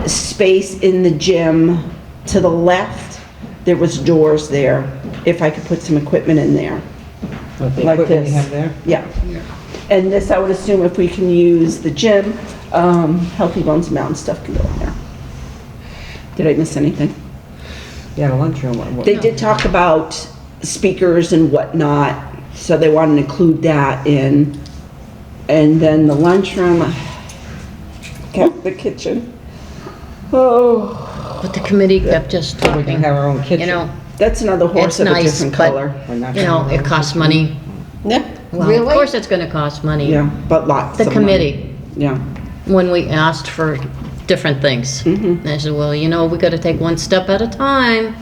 space in the gym to the left. There was doors there, if I could put some equipment in there. What the Like equipment you this. have there? Yeah. And this, I would assume if we can use the gym, Healthy Bones Mountain stuff can go in there. Did I miss anything? Yeah, the lunchroom. They did talk about speakers and whatnot, so they wanted to include that in. And then the lunchroom, kept the kitchen. Oh, But the committee kept just We can talking, have our own kitchen. you know, that's another horse It's of a nice, different but- color. We're not you know, gonna have it our own costs kitchen. money. Yeah. Well, of Really? course it's gonna cost money. Yeah, but lots The of money. committee, Yeah. when we asked for different things. They said, well, you know, we gotta take one step at a time.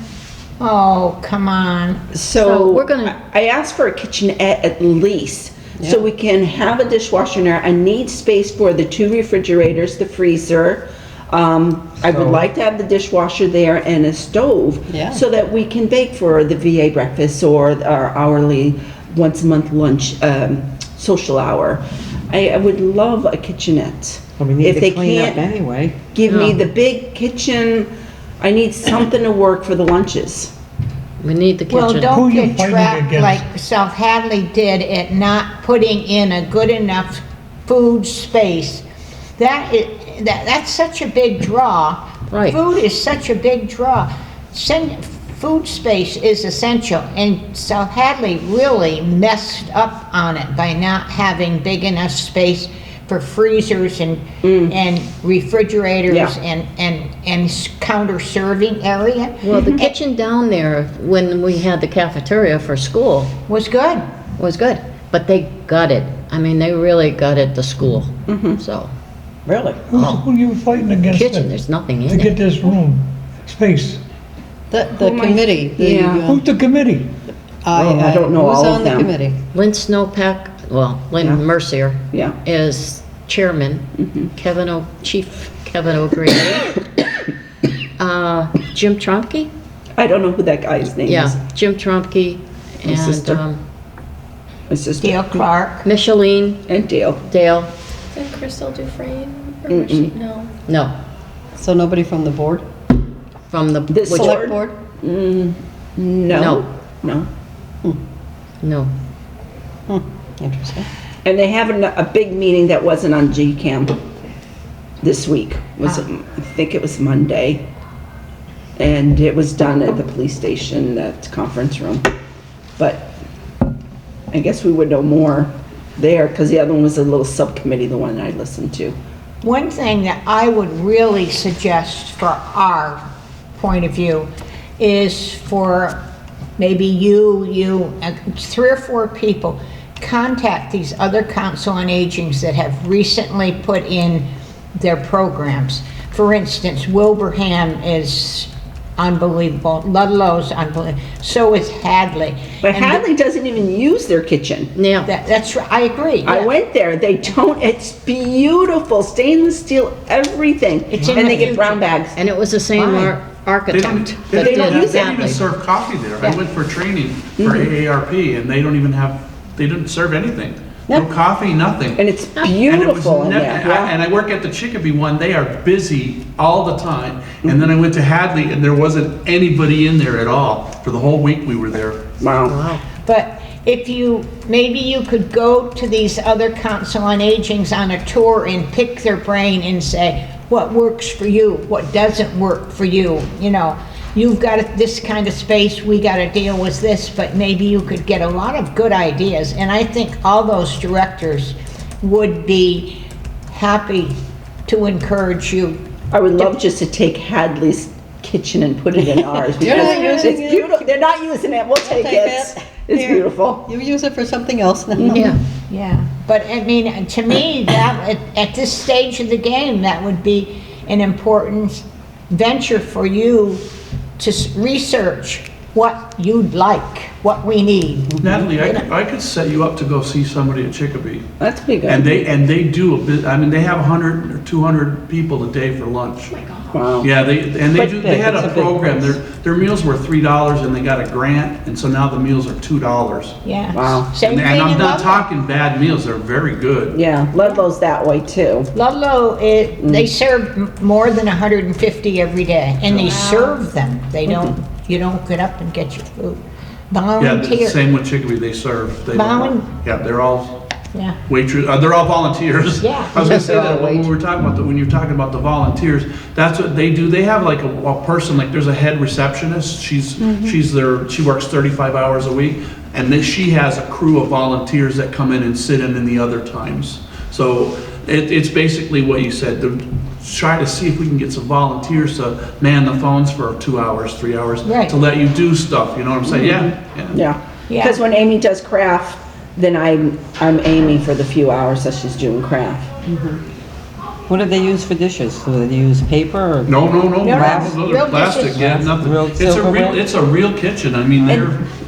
Oh, come on. So we're gonna- I asked for a kitchenette at least, so Yeah. we can have a dishwasher in there. I need space for the 2 refrigerators, the freezer. I would Stove. like to have the dishwasher there and a stove. Yeah. So that we can bake for the VA breakfast or our hourly, once a month lunch, social hour. I would love a kitchenette. Well, we need If to they clean up can't anyway. give me No. the big kitchen, I need something to work for the lunches. We need the Well, kitchen. don't Who you get fighting trapped against? like South Hadley did at not putting in a good enough food space. That's such a big draw. Right. Food is such a big draw. Food space is essential, and South Hadley really messed up on it by not having big enough space for freezers and refrigerators Yeah. and counter serving area. Well, the kitchen down there, when we had the cafeteria for school, Was good. was good, but they gutted. I mean, they really gutted the school. So, Really? Who are you fighting against kitchen, it there's nothing to in get it. this room, space? The my- committee. yeah. Who's the committee? I don't know Who's all of on the them. committee? Lynn Snowpack, well, Lynn Yeah. Mercier Yeah. is chairman. Chief Kevin O'Grady. Jim Tromke? I don't know who that guy's name is. Yeah, Jim Tromke My and sister. My sister. Dale Clark. Micheline And Dale. Dale. And Crystal Dufresne, or was she? No. No, So nobody from the board? from the, This which, Select board? No. No. No. no. Interesting. And they have a big meeting that wasn't on GCAM this week. I think it was Monday. And it was done at the police station, that conference room. But I guess we would know more there, because the other one was a little subcommittee, the one I listened to. One thing that I would really suggest for our point of view is for maybe you, 3 or 4 people, contact these other council on agings that have recently put in their programs. For instance, Wilbraham is unbelievable, Ludlow's unbelievable, so is Hadley. But And Hadley doesn't even use their kitchen. Yeah, That's right, I agree. I yeah. went there, they don't, it's beautiful, stainless steel, everything. It's in And the they get future. brown bags. and it was the same Fine. architect they that don't did use it. They don't even Hadley. serve coffee there. I went for training for AARP and they don't even have, they didn't serve anything. No coffee, nothing. And it's And it was beautiful in never, there. Yeah. and I work at the Chicopee one, they are busy all the time. And then I went to Hadley and there wasn't anybody in there at all for the whole week we were there. Wow. Wow. But if you, maybe you could go to these other Council on Agings on a tour and pick their brain and say, what works for you, what doesn't work for you, you know? You've got this kind of space, we got to deal with this, but maybe you could get a lot of good ideas. And I think all those directors would be happy to encourage you. I would love just to take Hadley's kitchen and put it in ours. You're because not using it's it. beautiful. They're not using it. We'll take take it. it. It's Here. beautiful. You use it for something else now. Yeah. Yeah, but I mean, to me, that, at this stage of the game, that would be an important venture for you to research what you'd like, what we need. Natalie, I could set you up to go see somebody at Chicopee. That's pretty good. And they do a bit, I mean, they have 100 or 200 people a day for lunch. Wow. Yeah, they had It's a a big program, place. their meals were $3 and they got a grant, and so now the meals are $2. Yeah. Wow. Same And thing I'm in not Ludlow. talking bad meals, they're very good. Yeah, Ludlow's that way too. Ludlow, they serve more than 150 every day, and they serve them. They don't, you don't get up and get your food. Yeah, the Volunteer. same with Chicopee, they serve. They don't- Yeah, they're all Yeah. waitress, they're all volunteers. Yeah. I was gonna say They're that all when we were talking about, when you're talking about the volunteers, that's what they do. They have like a person, like there's a head receptionist, she works 35 hours a week, and then she has a crew of volunteers that come in and sit in the other times. So it's basically what you said, try to see if we can get some volunteers to man the phones for 2 hours, 3 hours, Right. to let you do stuff, you know what I'm saying? Yeah. Yeah. Yeah. Because when Amy does craft, then I'm Amy for the few hours that she's doing craft. What do they use for dishes? Do they use paper or? No, Glass. no, Real plastic, dishes. yeah, nothing. Real silverware? It's a real kitchen. I mean,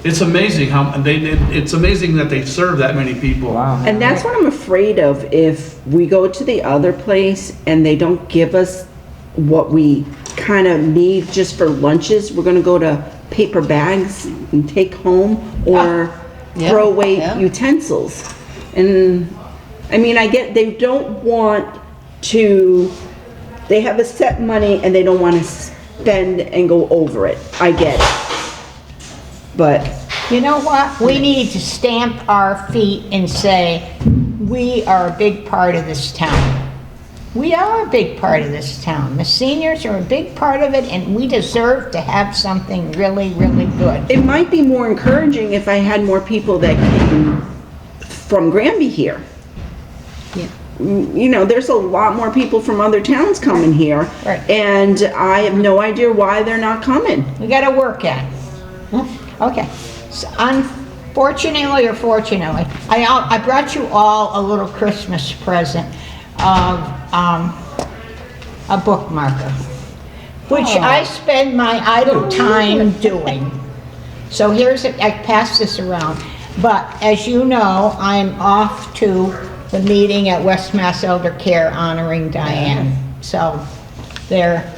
it's amazing how, it's amazing that they serve that many people. Wow. And that's what I'm afraid of, if we go to the other place and they don't give us what we kind of need just for lunches, we're gonna go to paper bags and take home, or Yeah, throw away yeah. utensils. And, I mean, I get, they don't want to, they have a set money and they don't want to spend and go over it. I get it. But, You know what? We need to stamp our feet and say, we are a big part of this town. We are a big part of this town. The seniors are a big part of it, and we deserve to have something really, really good. it might be more encouraging if I had more people that came from Granby here. Yeah. You know, there's a lot more people from other towns coming here. Right. And I have no idea why they're not coming. We gotta work at it. Okay. So unfortunately or fortunately, I brought you all a little Christmas present of a bookmarker, which I spend my idle time doing. So here's it, I pass this around. But as you know, I'm off to the meeting at West Mass Elder Care honoring Diane. So there.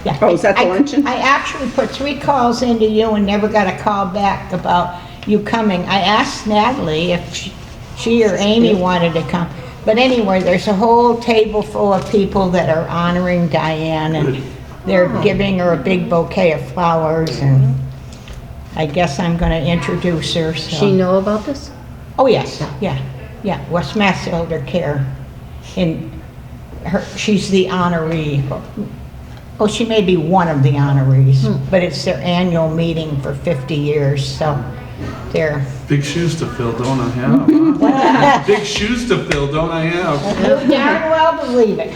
Yeah. Oh, is that the luncheon? I actually put 3 calls into you and never got a call back about you coming. I asked Natalie if she or Amy wanted to come. But anyway, there's a whole table full of people that are honoring Diane, and they're giving her a big bouquet of flowers, and I guess I'm gonna introduce her, so. She know about this? Oh, yes, yeah, West Mass Elder Care. And she's the honoree. Oh, she may be one of the honorees, but it's their annual meeting for 50 years, so they're. Big shoes to fill, don't I have? Big shoes to fill, don't I have? You darn well believe it.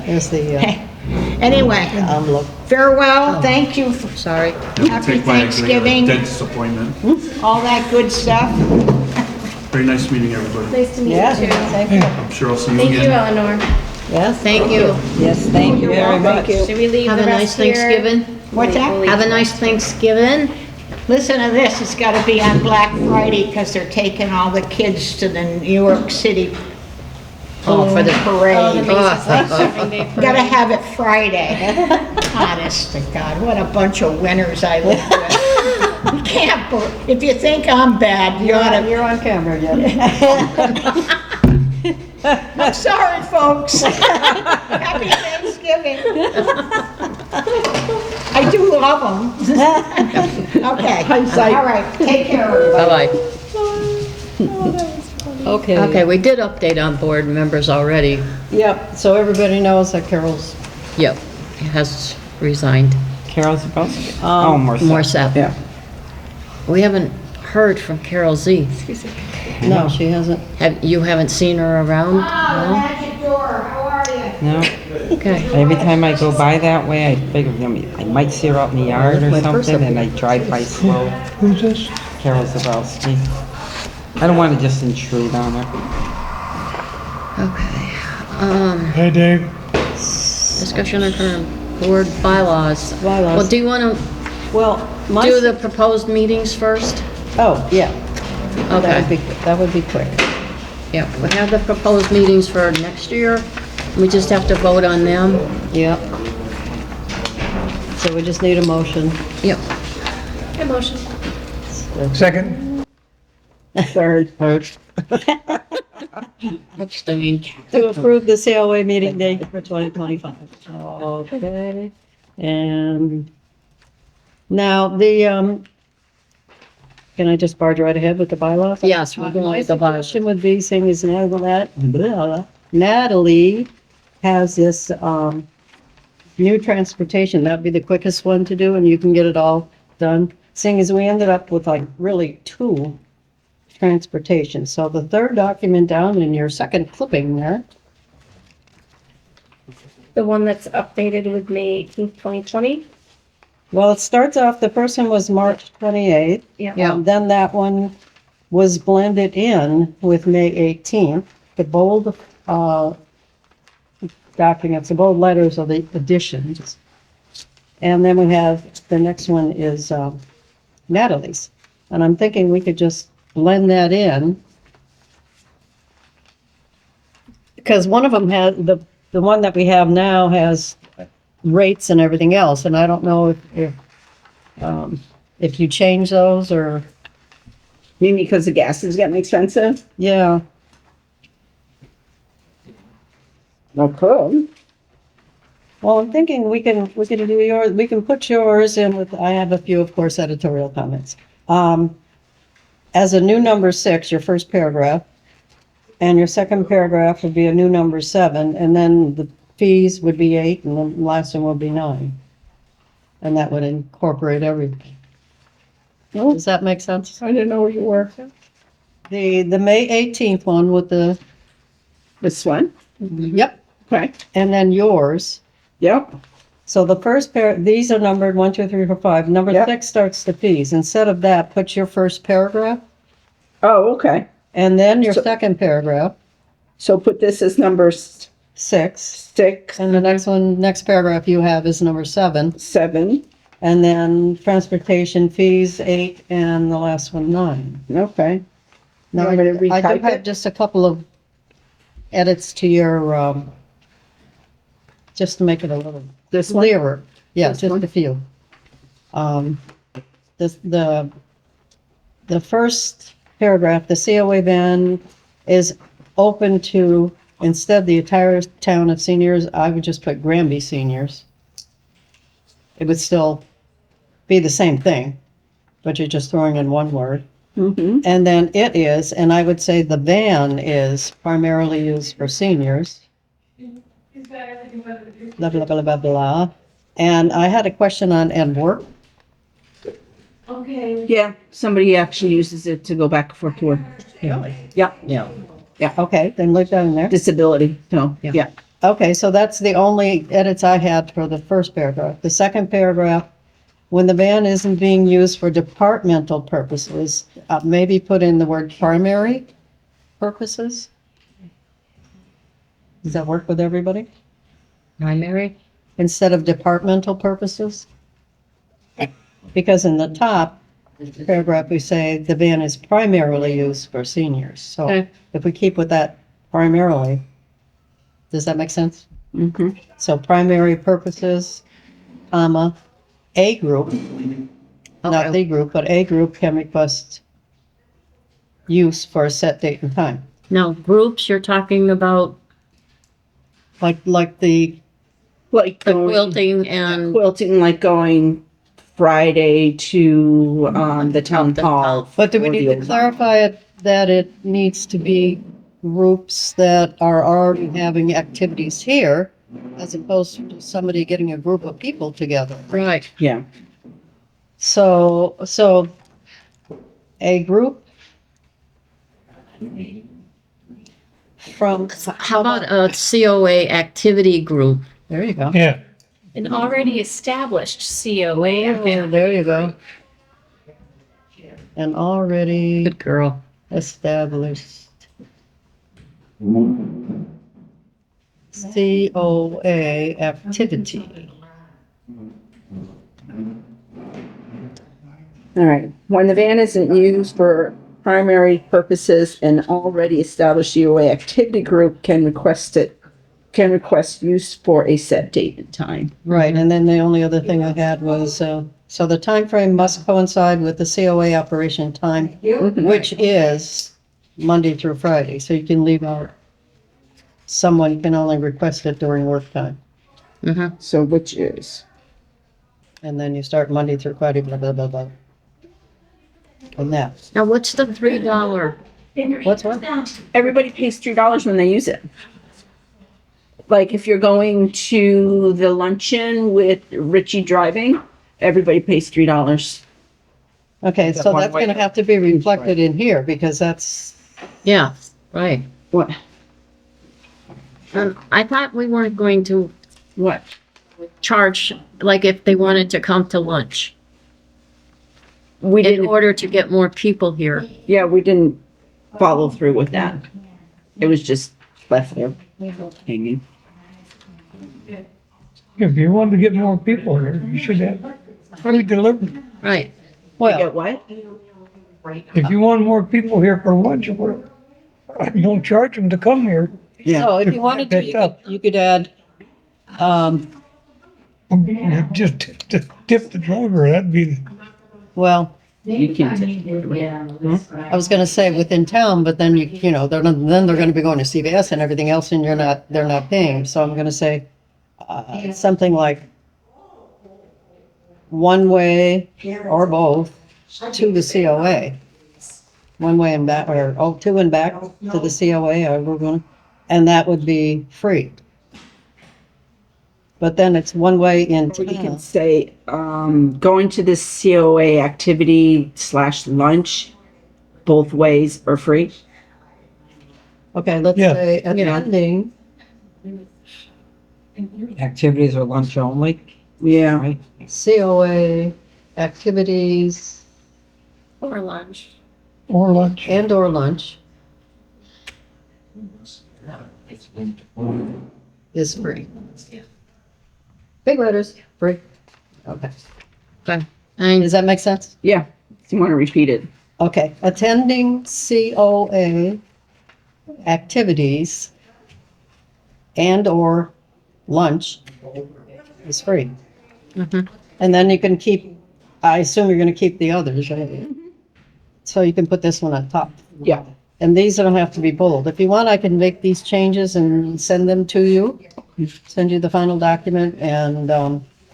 Here's the Anyway, envelope. farewell, thank you, Sorry. happy Take my Thanksgiving, dentist appointment. all that good stuff. Very nice meeting everybody. Nice to meet Yeah, you too. thank you. I'm sure I'll see you Thank you, again. Eleanor. Yes. Thank you. Yes, thank you very much. Should we leave Have the a rest nice here? Thanksgiving. What's that? Have a nice Thanksgiving. Listen to this, it's gotta be on Black Friday, because they're taking all the kids to the New York City Oh, for the parade. Oh, the Macy's Thanksgiving Day Gotta parade. have it Friday. Honest to God, what a bunch of winners I live with. camper. If you think I'm bad, you ought to. You're on camera again. I'm sorry, folks. Happy Thanksgiving. I do love them. Okay, all right, take care, everybody. Bye-bye. Okay. Okay, we did update on board members already. Yep, so everybody knows that Carol's, Yep, has resigned. Carol Zabowski? Oh, Morissette. Morissette. Yeah. We haven't heard from Carol Z. no, she hasn't. You haven't seen her around? Oh, magic door, how are you? No. No? Okay. Every time I go by that way, I figure, I might see her out in the yard or My purse something, up and I drive by slow. Who's this? Carol Zabowski. I don't want to just intrude on her. Okay. Hey, Dave. Discussion of current board bylaws. Bylaws. Well, do you want to Well, my. do the proposed meetings first? Oh, yeah. Okay. That would be quick. Yeah, we have the proposed meetings for next year. We just have to vote on them. Yep. So we just need a motion. Yep. Emotion. Second. Third. Abstain. To approve the COA meeting date for 2025. Okay. And now can I just barge right ahead with the bylaws? Yes, we're going My with the bylaws. suggestion would be, seeing as Natalie has this new transportation, that'd be the quickest one to do, and you can get it all done. Seeing as we ended up with like really two transportation. So the third document down in your second clipping there, The one that's updated with May 18th, 2020. well, it starts off, the first one was March 28th. Yeah. Then that one was blended in with May 18th. The bold documents, the bold letters are the additions. And then we have, the next one is Natalie's. And I'm thinking we could just blend that in. Because one of them had, the one that we have now has rates and everything else, and I don't know if you change those or, Maybe because the gas is getting expensive? yeah. Okay. Well, I'm thinking we can do yours, we can put yours in with, I have a few, of course, editorial comments. As a new number 6, your first paragraph, and your second paragraph would be a new number 7, and then the fees would be 8, and the last one will be 9. And that would incorporate everything. Does that make sense? I didn't know where you were. The May 18th one with the, This one? yep, Okay. and then yours. Yep. So the first these are numbered 1, 2, 3, 4, 5. Number Yep. 6 starts the fees. Instead of that, put your first paragraph Oh, okay. and then your So- second paragraph, So put this as number 6. 6, And the next paragraph you have is number 7. 7. And then transportation fees, 8, and the last one, 9. Okay. Now, You want me to I do retype have it? just a couple of edits to your, just to make it a little This one? clearer. Yeah, This just one? a few. The first paragraph, the COA ban is open to, instead the entire town of seniors, I would just put Granby seniors. It would still be the same thing, but you're just throwing in one word. Mm-hmm. And then it is, and I would say the van is primarily used for seniors. Blah, blah, blah, blah, blah. And I had a question on and work. Yeah, somebody actually uses it to go back and forth to work. Yeah, Okay, then look down there. disability, so, yeah. Okay, so that's the only edits I had for the first paragraph. The second paragraph, when the van isn't being used for departmental purposes, maybe put in the word primary purposes. Does that work with everybody? Primary? Instead of departmental purposes? Because in the top paragraph, we say the van is primarily used for seniors. So Okay. if we keep with that primarily, does that make sense? Mm-hmm. So primary purposes, comma, a group, not Okay. the group, but a group can request use for a set date and time. Now, groups, you're talking about Like the, Like the going, quilting and, quilting, like going Friday to the town The hall. town. but do we or need the to old- clarify it that it needs to be groups that are already having activities here as opposed to somebody getting a group of people together? right. Yeah. So a group from, How about a COA activity group? there you go. Yeah, An already established COA. Oh, there you go. An already Good girl. established COA activity. All right. When the van isn't used for primary purposes, an already established UA activity group can request use for a set date and time. Right, and then the only other thing I had was, so the time frame must coincide with the COA operation time, which is Monday through Friday, so you can leave out, someone can only request it during work time. Mm-hmm. So which is, And then you start Monday through Friday, blah, blah, blah, blah. And that, Now, what's the $3? what's what? everybody pays $3 when they use it. Like if you're going to the luncheon with Richie driving, everybody pays $3. Okay, Is that so one that's way? gonna have to be reflected in here, because that's, Yeah, right. What? I thought we weren't going to What? charge, like if they wanted to come to lunch, We in didn't, order to get more people here. yeah, we didn't follow through with that. It was just left there hanging. if you want to get more people here, you should have fully delivered. Right. well, Get what? If you want more people here for lunch, or whatever, don't charge them to come here. Yeah. so if you wanted to, you could add, Just tip the driver, that'd be, well, You can. I was gonna say within town, but then you know, then they're gonna be going to CVS and everything else, and they're not paying, so I'm gonna say, something like one way or both to the COA. One way and back, or to and back to the COA, or we're gonna, and that would be free. But then it's one way in Or you can town. say, going to the COA activity / lunch, both ways are free. Okay, let's Yeah. say attending, Activities or lunch only, Yeah. right? COA activities Or lunch. or lunch. and or lunch is free. Big letters, free. Okay. Okay. And Does that make sense? Yeah. If you want to repeat it. Okay, attending COA activities and or lunch is free. Mhm. And then you can keep, I assume you're gonna keep the others, right? So you can put this one on top. Yeah. And these don't have to be bold. If you want, I can make these changes and send them to you. Send you the final document, and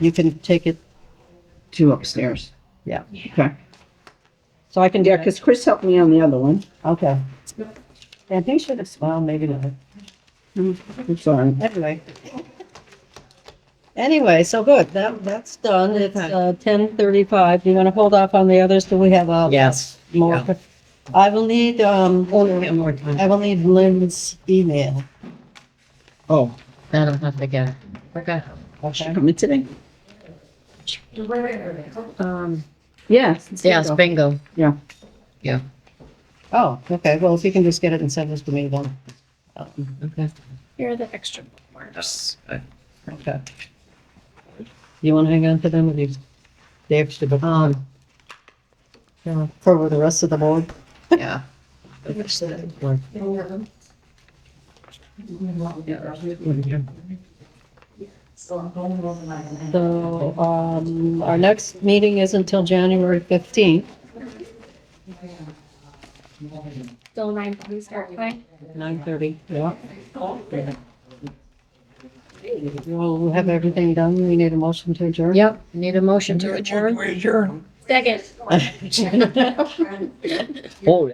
you can take it, Two upstairs. yeah. Okay. So I can do Yeah, that. because Chris helped me on the other one. Okay. And he should have, well, maybe not. I'm sorry. Anyway, so good. That's done. It's 10:35. You want to hold off on the others till we have yes. more? Yeah. I will need, One more time. I will need Lynn's email. Oh. That'll have to get. Okay. She coming today? Yes. Yes, bingo. Yeah. Yeah. Oh, okay. Well, if you can just get it and send this to me then. Okay. Here are the extra bookmarks. Okay. You want to hang on to them, or do you? The extra book Yeah. for the rest of the board? Yeah. So, our next meeting is until January 15th, Still 9:30 start time. 9:30. Yeah. We'll have everything done. We need a motion to adjourn. Yep, need a motion to adjourn? We adjourn. Second. Oh,